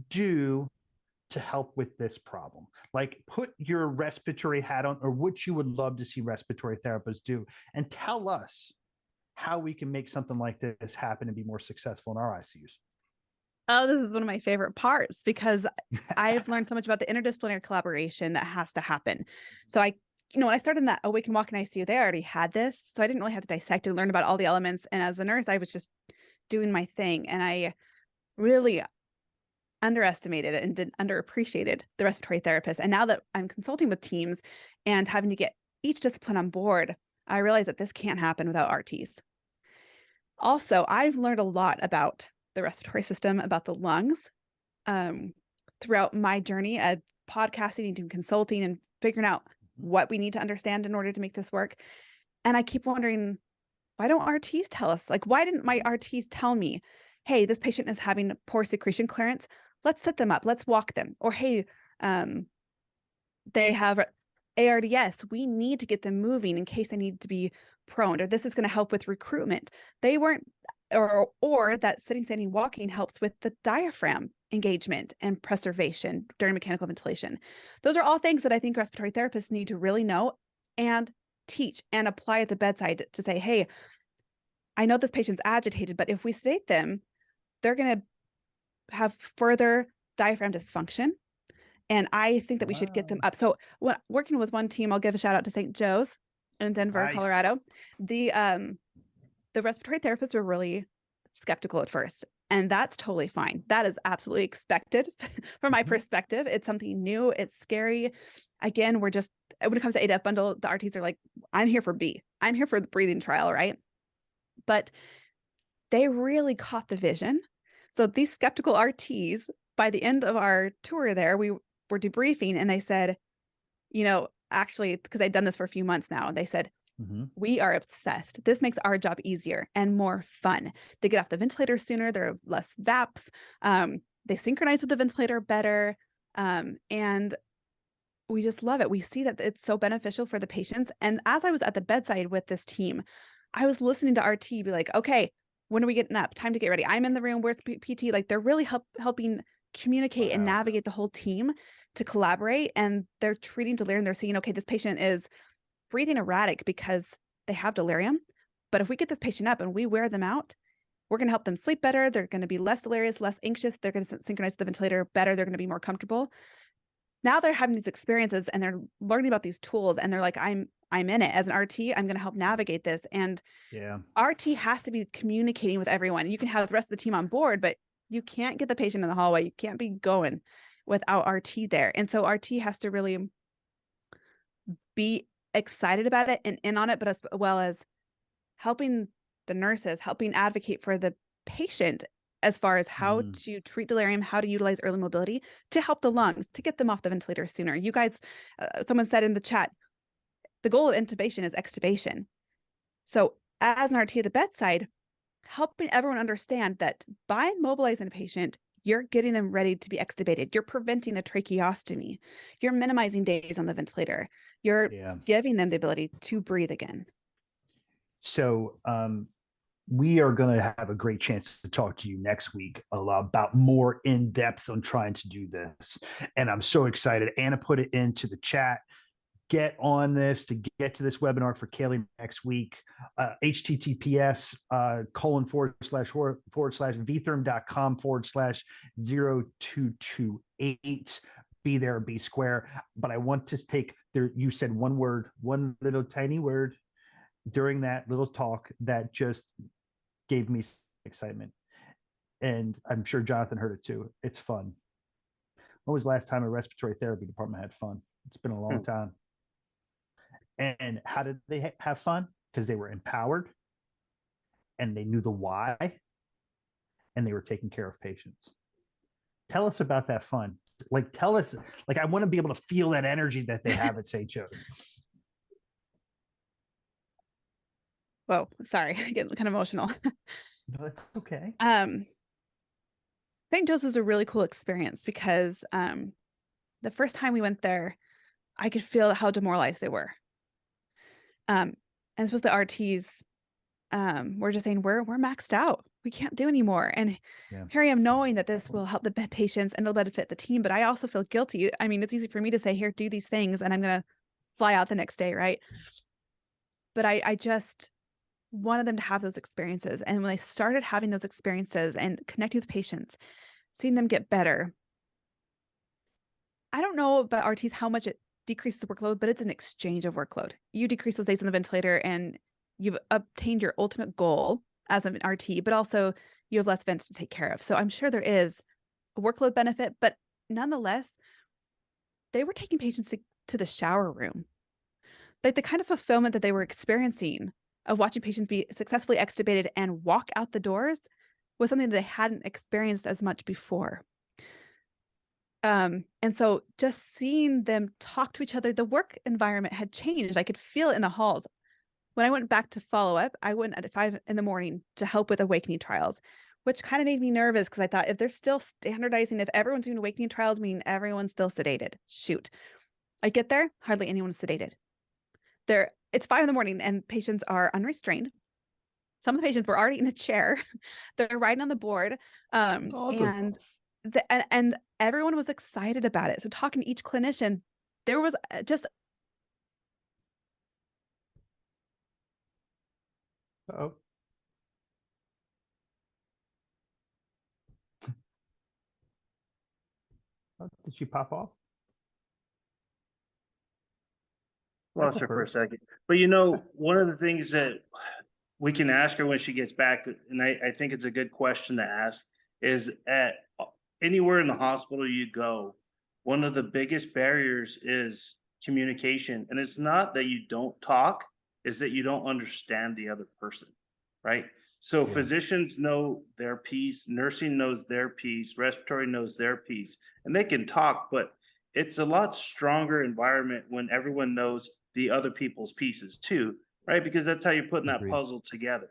do to help with this problem? Like put your respiratory hat on, or what you would love to see respiratory therapists do, and tell us how we can make something like this happen and be more successful in our ICUs. Oh, this is one of my favorite parts because I've learned so much about the interdisciplinary collaboration that has to happen. So when I started in that Awake and Walk in ICU, they already had this. So I didn't really have to dissect and learn about all the elements. And as a nurse, I was just doing my thing. And I really underestimated and underappreciated the respiratory therapist. And now that I'm consulting with teams and having to get each discipline on board, I realize that this can't happen without RTs. Also, I've learned a lot about the respiratory system, about the lungs, throughout my journey of podcasting and doing consulting and figuring out what we need to understand in order to make this work. And I keep wondering, why don't RTs tell us? Like, why didn't my RTs tell me, hey, this patient is having poor secretion clearance. Let's set them up. Let's walk them. Or, hey, they have ARDS. We need to get them moving in case they need to be prone, or this is going to help with recruitment. They weren't, or that sitting, standing, walking helps with the diaphragm engagement and preservation during mechanical ventilation. Those are all things that I think respiratory therapists need to really know and teach and apply at the bedside to say, hey, I know this patient's agitated, but if we sedate them, they're going to have further diaphragm dysfunction. And I think that we should get them up. So when working with one team, I'll give a shout out to St. Joe's in Denver, Nice. Colorado. The respiratory therapists were really skeptical at first, and that's totally fine. That is absolutely expected from my perspective. It's something new. It's scary. Again, we're just, when it comes to ADF bundle, the RTs are like, I'm here for B. I'm here for the breathing trial, right? But they really caught the vision. So these skeptical RTs, by the end of our tour there, we were debriefing and they said, you know, actually, because I'd done this for a few months now, they said, we are obsessed. This makes our job easier and more fun. They get off the ventilator sooner. There are less VAPs. They synchronize with the ventilator better. And we just love it. We see that it's so beneficial for the patients. And as I was at the bedside with this team, I was listening to RT be like, okay, when are we getting up? Time to get ready. I'm in the room. Where's PT? Like, they're really helping communicate and navigate the whole team to collaborate. And they're treating delirium. They're saying, okay, this patient is breathing erratic because they have delirium. But if we get this patient up and we wear them out, we're going to help them sleep better. They're going to be less delirious, less anxious. They're going to synchronize the ventilator better. They're going to be more comfortable. Now they're having these experiences and they're learning about these tools and they're like, I'm in it as an RT. I'm going to help navigate this. And RT has to be communicating with everyone. You can have the rest of the team on board, but you can't get the patient in the hallway. You can't be going without RT there. And so RT has to really be excited about it and in on it, but as well as helping the nurses, helping advocate for the patient as far as how to treat delirium, how to utilize early mobility to help the lungs, to get them off the ventilator sooner. You guys, someone said in the chat, the goal of intubation is extubation. So as an RT at the bedside, helping everyone understand that by mobilizing a patient, you're getting them ready to be extubated. You're preventing a tracheostomy. You're minimizing days on the ventilator. You're giving them the ability to breathe again. So we are going to have a great chance to talk to you next week a lot about more in depth on trying to do this. And I'm so excited. Anna put it into the chat. Get on this to get to this webinar for Kali next week. HTTPS //vtherm.com/0228. Be there, be square. But I want to take there. You said one word, one little tiny word during that little talk that just gave me excitement. And I'm sure Jonathan heard it too. It's fun. When was the last time a respiratory therapy department had fun? It's been a long time. And how did they have fun? Because they were empowered and they knew the why and they were taking care of patients. Tell us about that fun. Like, tell us, like, I want to be able to feel that energy that they have at St. Joe's. Whoa, sorry, I get kind of emotional. No, that's okay. St. Joe's was a really cool experience because the first time we went there, I could feel how demoralized they were. And this was the RTs were just saying, we're maxed out. We can't do anymore. And here I am knowing that this will help the patients and it'll benefit the team, but I also feel guilty. I mean, it's easy for me to say, here, do these things, and I'm going to fly out the next day, right? But I just wanted them to have those experiences. And when they started having those experiences and connecting with patients, seeing them get better, I don't know about RTs how much it decreases the workload, but it's an exchange of workload. You decrease those days on the ventilator and you've obtained your ultimate goal as an RT, but also you have less vents to take care of. So I'm sure there is workload benefit, but nonetheless, they were taking patients to the shower room. Like the kind of fulfillment that they were experiencing of watching patients be successfully extubated and walk out the doors was something that they hadn't experienced as much before. And so just seeing them talk to each other, the work environment had changed. I could feel it in the halls. When I went back to follow up, I went at 5 a.m. to help with awakening trials, which kind of made me nervous because I thought if they're still standardizing, if everyone's doing awakening trials, meaning everyone's still sedated. Shoot. I get there, hardly anyone's sedated. It's 5 a.m. and patients are unrestrained. Some of the patients were already in a chair. They're riding on the board. Awesome. And everyone was excited about it. So talking to each clinician, there was just Oh, did she pop off? Lost That's her for a first. second. But one of the things that we can ask her when she gets back, and I think it's a good question to ask, is at anywhere in the hospital you go, one of the biggest barriers is communication. And it's not that you don't talk, is that you don't understand the other person, right? So Yeah. physicians know their piece, nursing knows their piece, respiratory knows their piece, and they can talk, but it's a lot stronger environment when everyone knows the other people's pieces too, right? Because that's how you're putting that Agreed. puzzle together.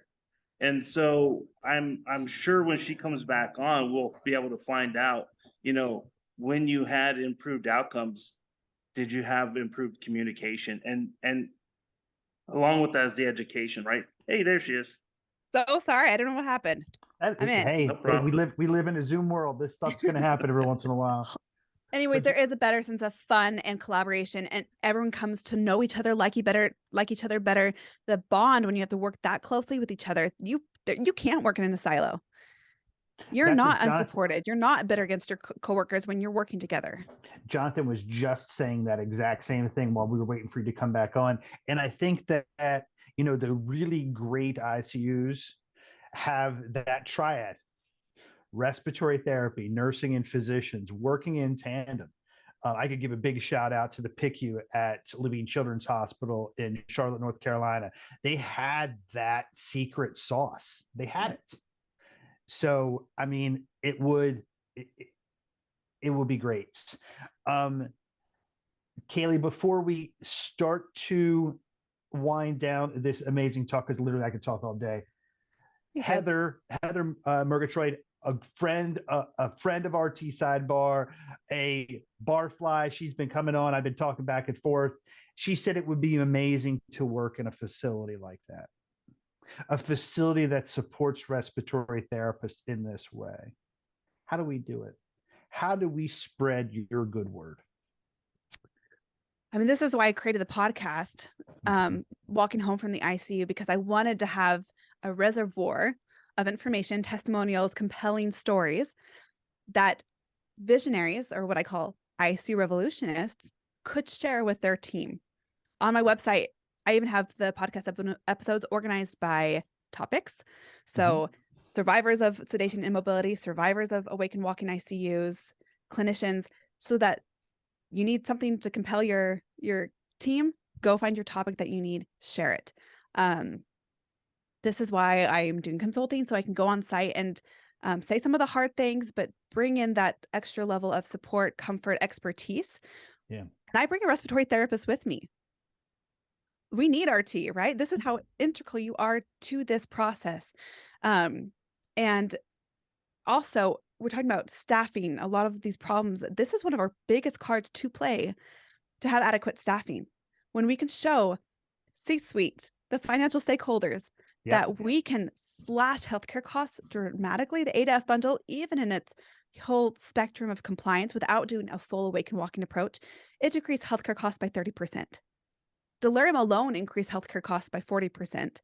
And so I'm sure when she comes back on, we'll be able to find out, when you had improved outcomes, did you have improved communication? And along with that is the education, right? Hey, there she is. so sorry. I don't know what happened. I'm in. Hey, No hey, problem. we live in a Zoom world. This stuff's going to happen every once in a while. Anyways, But there is a better sense of fun and collaboration, and everyone comes to know each other, like each other better. The bond when you have to work that closely with each other, you can't work in a silo. You're that's not what unsupported. You're not bitter against your coworkers when you're working together. Jonathan was just saying that exact same thing while we were waiting for you to come back on. And I think that the really great ICUs have that triad: respiratory therapy, nursing, and physicians working in tandem. I could give a big shout out to the PICU at Living Children's Hospital in Charlotte, North Carolina. They had that secret sauce. They had it. So, I mean, it would be great. Kaylee, before we start to wind down this amazing talk, because literally I could talk all day. Heather Murgatroyd, a friend of RT Sidebar, a barfly. She's been coming on. I've been talking back and forth. She said it would be amazing to work in a facility like that, a facility that supports respiratory therapists in this way. How do we do it? How do we spread your good word? I mean, this is why I created the podcast, Walking Home from the ICU, because I wanted to have a reservoir of information, testimonials, compelling stories that visionaries, or what I call ICU revolutionists, could share with their team. On my website, I even have the podcast episodes organized by topics. So survivors of sedation and immobility, survivors of awake and walking ICUs, clinicians, so that you need something to compel your team, go find your topic that you need, share it. This is why I'm doing consulting, so I can go on site and say some of the hard things, but bring in that extra level of support, comfort, expertise. Yeah. And I bring a respiratory therapist with me. We need RT, right? This is how integral you are to this process. And also, we're talking about staffing, a lot of these problems. This is one of our biggest cards to play, to have adequate staffing. When we can show C-suite, the financial stakeholders, that we can slash healthcare costs dramatically, the ADF bundle, even in its whole spectrum of compliance without doing a full awake and walking approach, it decreased healthcare costs by 30%. Delirium alone increased healthcare costs by 40%.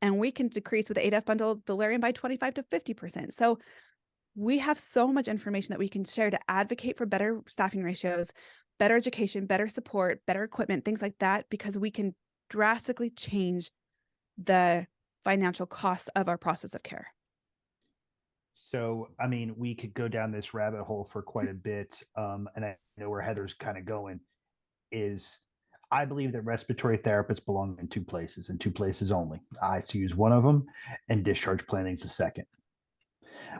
And we can decrease with the ADF bundle delirium by 25 to 50%. So we have so much information that we can share to advocate for better staffing ratios, better education, better support, better equipment, things like that, because we can drastically change the financial costs of our process of care. So, I mean, we could go down this rabbit hole for quite a bit. And I know where Heather's kind of going is I believe that respiratory therapists belong in two places and two places only. ICU is one of them, and discharge planning is the second.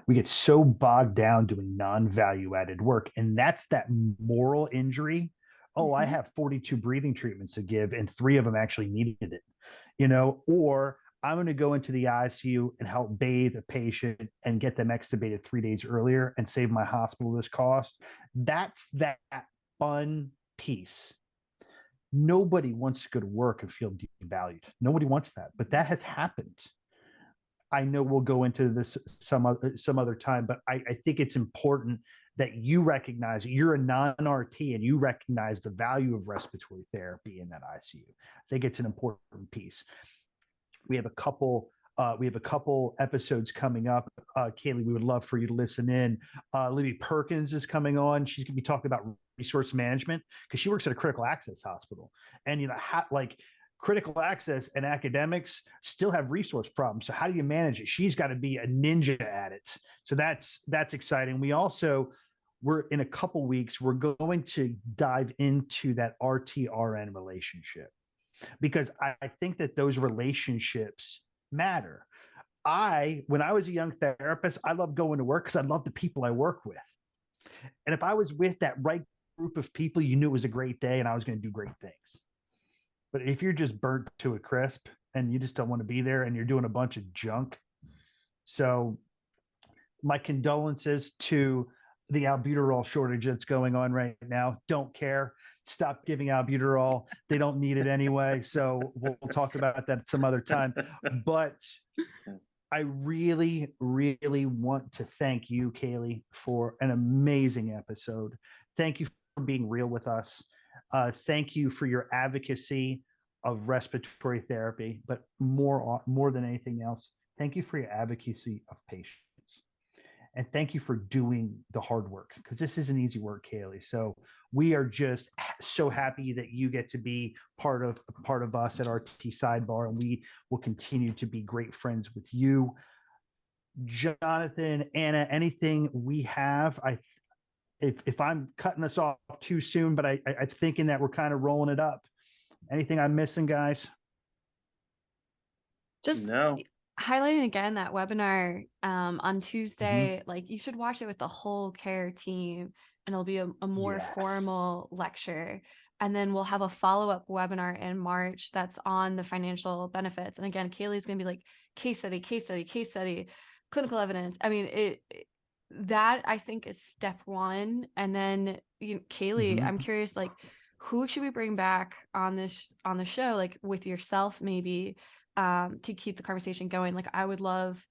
We get so bogged down doing non-value added work, and that's that moral injury. Oh, I have 42 breathing treatments to give, and 3 of them actually needed it, or I'm going to go into the ICU and help bathe a patient and get them extubated 3 days earlier and save my hospital this cost. That's that fun piece. Nobody wants to go to work and feel devalued. Nobody wants that, but that has happened. I know we'll go into this some other time, but I think it's important that you recognize you're a non-RT and you recognize the value of respiratory therapy in that ICU. I think it's an important piece. We have a couple episodes coming up. Kaylee, we would love for you to listen in. Libby Perkins is coming on. She's going to be talking about resource management because she works at a critical access hospital. And, critical access and academics still have resource problems. So how do you manage it? She's got to be a ninja at it. So that's exciting. We're in a couple weeks, we're going to dive into that RT-RN relationship because I think that those relationships matter. When I was a young therapist, I loved going to work because I loved the people I work with. And if I was with that right group of people, you knew it was a great day and I was going to do great things. But if you're just burnt to a crisp and you just don't want to be there and you're doing a bunch of junk. So my condolences to the albuterol shortage that's going on right now. Don't care. Stop giving albuterol. They don't need it anyway. So we'll talk about that some other time. But I really, really want to thank you, Kaylee, for an amazing episode. Thank you for being real with us. Thank you for your advocacy of respiratory therapy, but more than anything else, thank you for your advocacy of patients. And thank you for doing the hard work because this isn't easy work, Kaylee. So we are just so happy that you get to be part of us at RT Sidebar, and we will continue to be great friends with you. Jonathan, Anna, anything we have? If I'm cutting us off too soon, but I'm thinking that we're kind of rolling it up. Anything I'm missing, guys? Just No. highlighting again that webinar on Tuesday, like you should watch it with the whole care team, and it'll be a more formal lecture. And then we'll have a follow-up webinar in March that's on the financial benefits. And again, Kaylee's going to be like case study, clinical evidence. I mean, that I think is step one. And then Kaylee, I'm curious, like, who should we bring back on the show, like with yourself, maybe, to keep the conversation going? Like, I would love,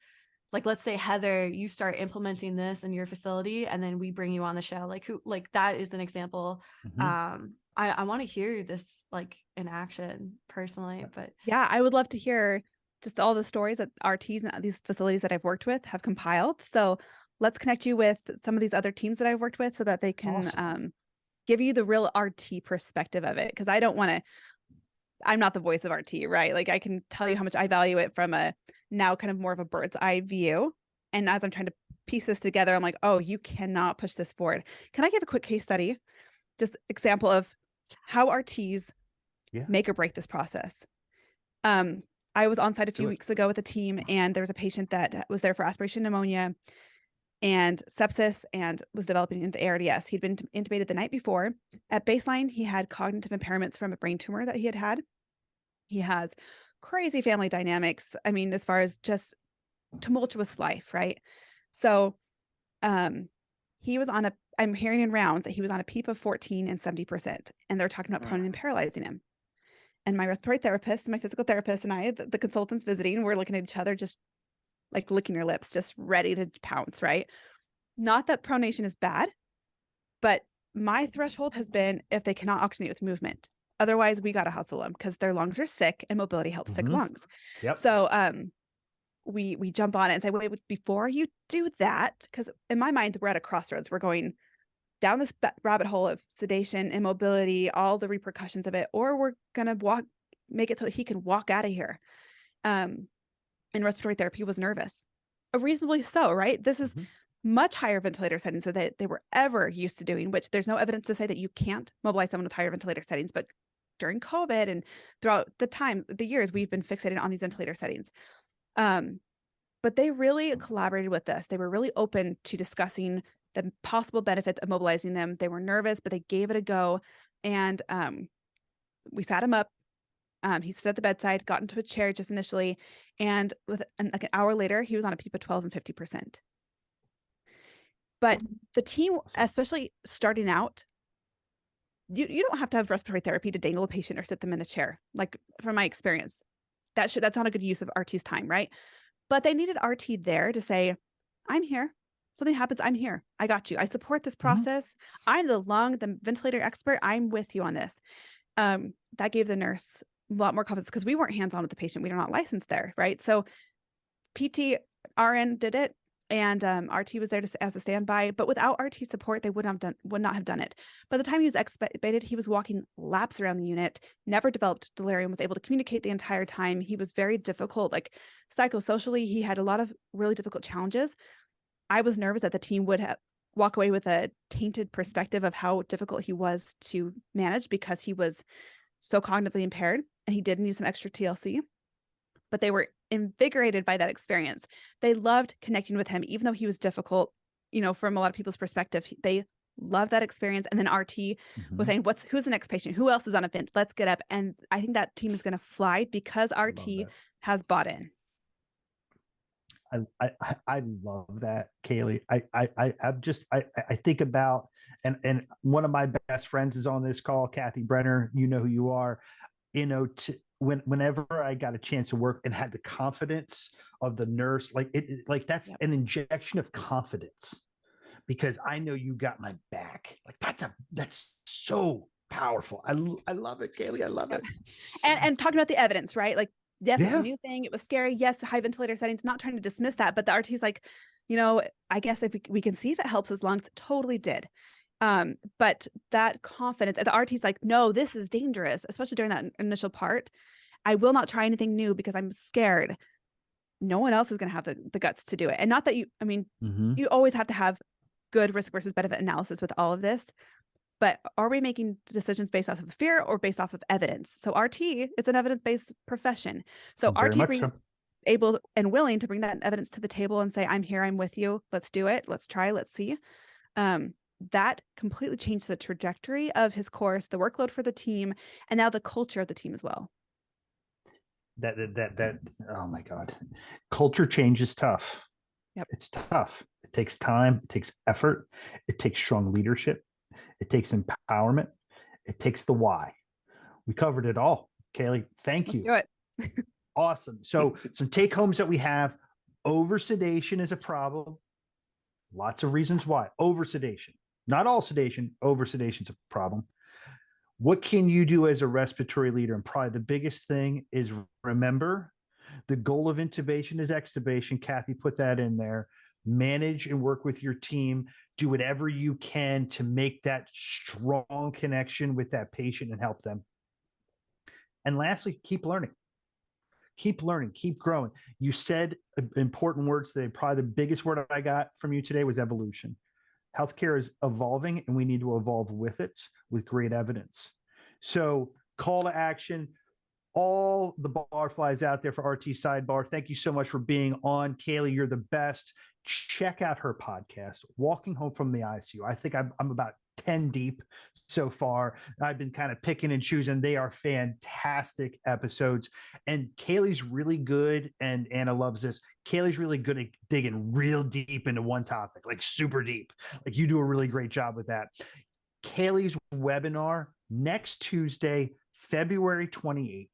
like, let's say Heather, you start implementing this in your facility and then we bring you on the show. Like that is an example. I want to hear this like in action personally, but yeah, I would love to hear just all the stories that RTs and these facilities that I've worked with have compiled. So let's connect you with some of these other teams that I've worked with so that they can give you the real RT perspective of it. Because I'm not the voice of RT, right? Like I can tell you how much I value it from a now kind of more of a bird's eye view. And as I'm trying to piece this together, I'm like, oh, you cannot push this forward. Can I give a quick case study? Just example of how RTs make or break this process. I was on site a few weeks ago with a team, and there was a patient that was there for aspiration pneumonia and sepsis and was developing into ARDS. He'd been intubated the night before. At baseline, he had cognitive impairments from a brain tumor that he had. He has crazy family dynamics. I mean, as far as just tumultuous life, right? So he was on I'm hearing in rounds that he was on a PEEP of 14 and 70%. And they're talking about proning and paralyzing him. And my respiratory therapist, my physical therapist, and I, the consultants visiting, we're looking at each other, just like licking our lips, just ready to pounce, right? Not that pronation is bad, but my threshold has been if they cannot oxygenate with movement. Otherwise, we got to hustle them because their lungs are sick and mobility helps sick lungs. Yep. So we jump on it and say, wait, before you do that, because in my mind, we're at a crossroads. We're going down this rabbit hole of sedation, immobility, all the repercussions of it, or we're going to make it so that he can walk out of here. And respiratory therapy was nervous. reasonably so, right? This is Mhm. much higher ventilator settings than they were ever used to doing, which there's no evidence to say that you can't mobilize someone with higher ventilator settings. But during COVID and throughout the years, we've been fixated on these ventilator settings. But they really collaborated with us. They were really open to discussing the possible benefits of mobilizing them. They were nervous, but they gave it a go. And we sat him up. He stood at the bedside, got into a chair just initially, and like an hour later, he was on a PEEP of 12 and 50%. But the team, especially starting out, you don't have to have respiratory therapy to dangle a patient or sit them in a chair. Like from my experience, that's not a good use of RT's time, right? But they needed RT there to say, I'm here. Something happens, I'm here. I got you. I support this process. I'm the ventilator expert. I'm with you on this. That gave the nurse a lot more confidence because we weren't hands-on with the patient. We are not licensed there, right? So PT, RN did it, and RT was there as a standby. But without RT support, they would not have done it. By the time he was extubated, he was walking laps around the unit, never developed delirium, was able to communicate the entire time. He was very difficult, like psychosocially, he had a lot of really difficult challenges. I was nervous that the team would walk away with a tainted perspective of how difficult he was to manage because he was so cognitively impaired and he did need some extra TLC. But they were invigorated by that experience. They loved connecting with him, even though he was difficult, from a lot of people's perspective. They loved that experience. And then RT was saying, who's the next patient? Who else is on a vent? Let's get up. And I think that team is going to fly because RT has bought in. I love that, Kaylee. I think about, and one of my best friends is on this call, Kathy Brenner. You know who you are. Whenever I got a chance to work and had the confidence of the nurse, like that's an injection of confidence, because I know you got my back. Like that's so powerful. I love it, Kaylee. I love it. And talking about the evidence, right? Like, yes, it's a new thing. It was scary. Yes, high ventilator settings, not trying to dismiss that, but the RT's like, I guess if we can see if it helps his lungs, it totally did. But that confidence, the RT's like, no, this is dangerous, especially during that initial part. I will not try anything new because I'm scared. No one else is going to have the guts to do it. And not that you always have to have good risk versus benefit analysis with all of this, but are we making decisions based off of fear or based off of evidence? So RT is an evidence-based profession. So RT being able and willing to bring that evidence to the table and say, I'm here, I'm with you. Let's do it. Let's try, let's see. That completely changed the trajectory of his course, the workload for the team, and now the culture of the team as well. That oh my God. Culture change is tough. Yep. It's tough. It takes time, it takes effort, it takes strong leadership, it takes empowerment, it takes the why. We covered it all. Kaylee, thank you. Let's do it. Awesome. So some take homes that we have: over sedation is a problem. Lots of reasons why. Over sedation, not all sedation, over sedation is a problem. What can you do as a respiratory leader? And probably the biggest thing is, remember, the goal of intubation is extubation. Kathy put that in there. Manage and work with your team. Do whatever you can to make that strong connection with that patient and help them. And lastly, keep learning. Keep learning, keep growing. You said important words today. Probably the biggest word I got from you today was evolution. Healthcare is evolving, and we need to evolve with it with great evidence. So, call to action. All the barflies out there for RT Sidebar, thank you so much for being on. Kaylee, you're the best. Check out her podcast, Walking Home from the ICU. I think I'm about 10 deep so far. I've been kind of picking and choosing. They are fantastic episodes. And Kaylee's really good, and Anna loves this. Kaylee's really good at digging real deep into one topic, like super deep. Like, you do a really great job with that. Kaylee's webinar next Tuesday, February 28th,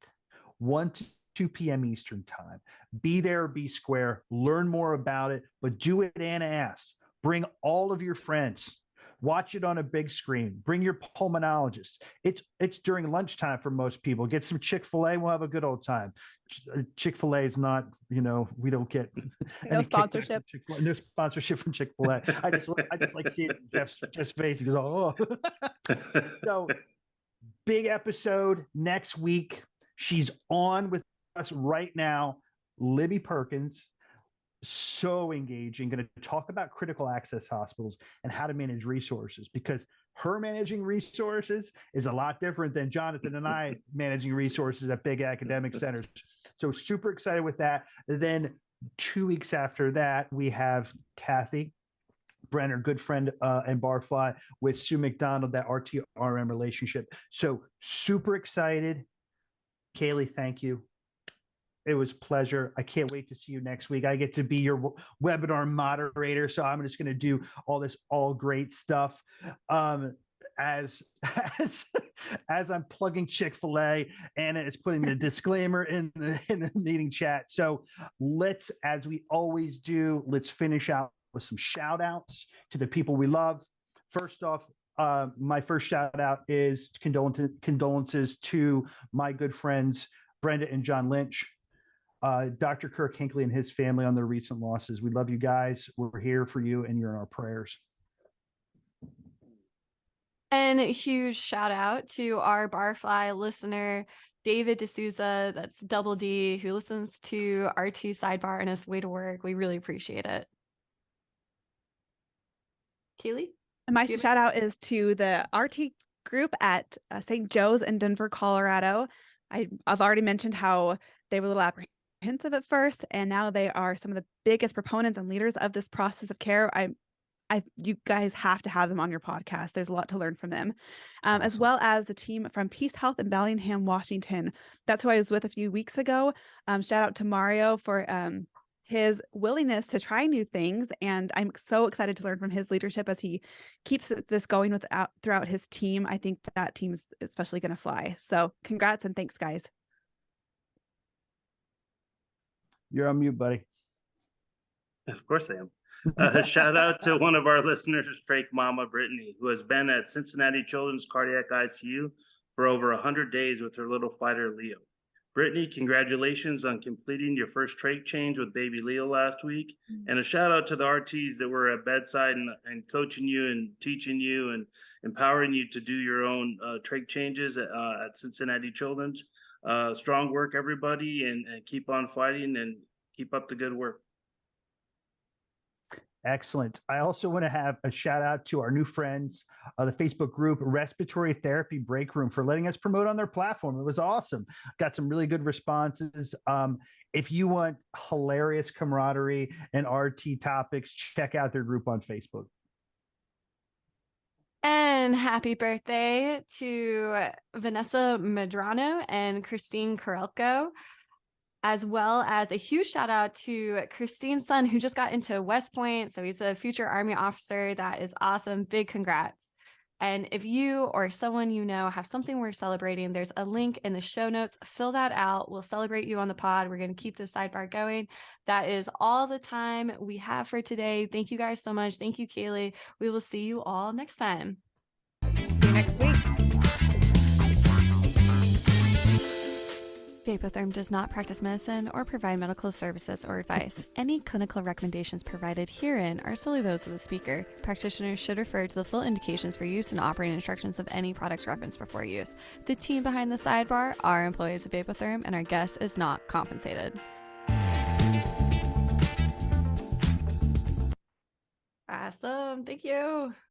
1 to 2 p.m. Eastern time. Be there, be square, learn more about it, but do it Anna asks. Bring all of your friends. Watch it on a big screen. Bring your pulmonologist. It's during lunchtime for most people. Get some Chick-fil-A. We'll have a good old time. Chick-fil-A is not, we don't get no sponsorship. No sponsorship from Chick-fil-A. I just like seeing Jeff's face. He goes, oh. So, big episode next week. She's on with us right now, Libby Perkins. so engaging, going to talk about critical access hospitals and how to manage resources, because her managing resources is a lot different than Jonathan and I managing resources at big academic centers. So super excited with that. Then 2 weeks after that, we have Kathy Brenner, good friend and barfly with Sue McDonald, that RTRM relationship. So super excited. Kaylee, thank you. It was a pleasure. I can't wait to see you next week. I get to be your webinar moderator, so I'm just going to do all great stuff. As as I'm plugging Chick-fil-A, Anna is putting the disclaimer in the meeting chat. So let's, as we always do, let's finish out with some shout outs to the people we love. First off, my first shout out is condolences to my good friends Brenda and John Lynch. Dr. Kirk Hinckley and his family on their recent losses. We love you guys. We're here for you, and you're in our prayers. And a huge shout out to our Barfly listener, David D'Souza, that's double D, who listens to RT Sidebar on his way to work. We really appreciate it. Kaylee? And my shout out is to the RT group at St. Joe's in Denver, Colorado. I've already mentioned how they were a little apprehensive at first, and now they are some of the biggest proponents and leaders of this process of care. You guys have to have them on your podcast. There's a lot to learn from them, Awesome. As well as the team from Peace Health in Bellingham, Washington. That's who I was with a few weeks ago. Shout out to Mario for his willingness to try new things, and I'm so excited to learn from his leadership as he keeps this going throughout his team. I think that team's especially going to fly. So congrats and thanks, guys. You're on mute, buddy. Of course I am. Shout out to one of our listeners, Drake Mama Brittany, who has been at Cincinnati Children's Cardiac ICU for over 100 days with her little fighter, Leo. Brittany, congratulations on completing your first trach change with baby Leo last week. And a shout out to the RTs that were at bedside and coaching you and teaching you and empowering you to do your own trach changes at Cincinnati Children's. Strong work, everybody, and keep on fighting and keep up the good work. Excellent. I also want to have a shout out to our new friends, the Facebook group Respiratory Therapy Break Room, for letting us promote on their platform. It was awesome. Got some really good responses. If you want hilarious camaraderie and RT topics, check out their group on Facebook. And happy birthday to Vanessa Medrano and Christine Karelko, as well as a huge shout out to Christine's son, who just got into West Point. So he's a future Army officer. That is awesome. Big congrats. And if you or someone you know have something we're celebrating, there's a link in the show notes. Fill that out. We'll celebrate you on the pod. We're going to keep this sidebar going. That is all the time we have for today. Thank you guys so much. Thank you, Kaylee. We will see you all next time. See you next week. Vapotherm does not practice medicine or provide medical services or advice. Any clinical recommendations provided herein are solely those of the speaker. Practitioners should refer to the full indications for use and operating instructions of any products referenced before use. The team behind the sidebar are employees of Vapotherm, and our guest is not compensated. Awesome. Thank you.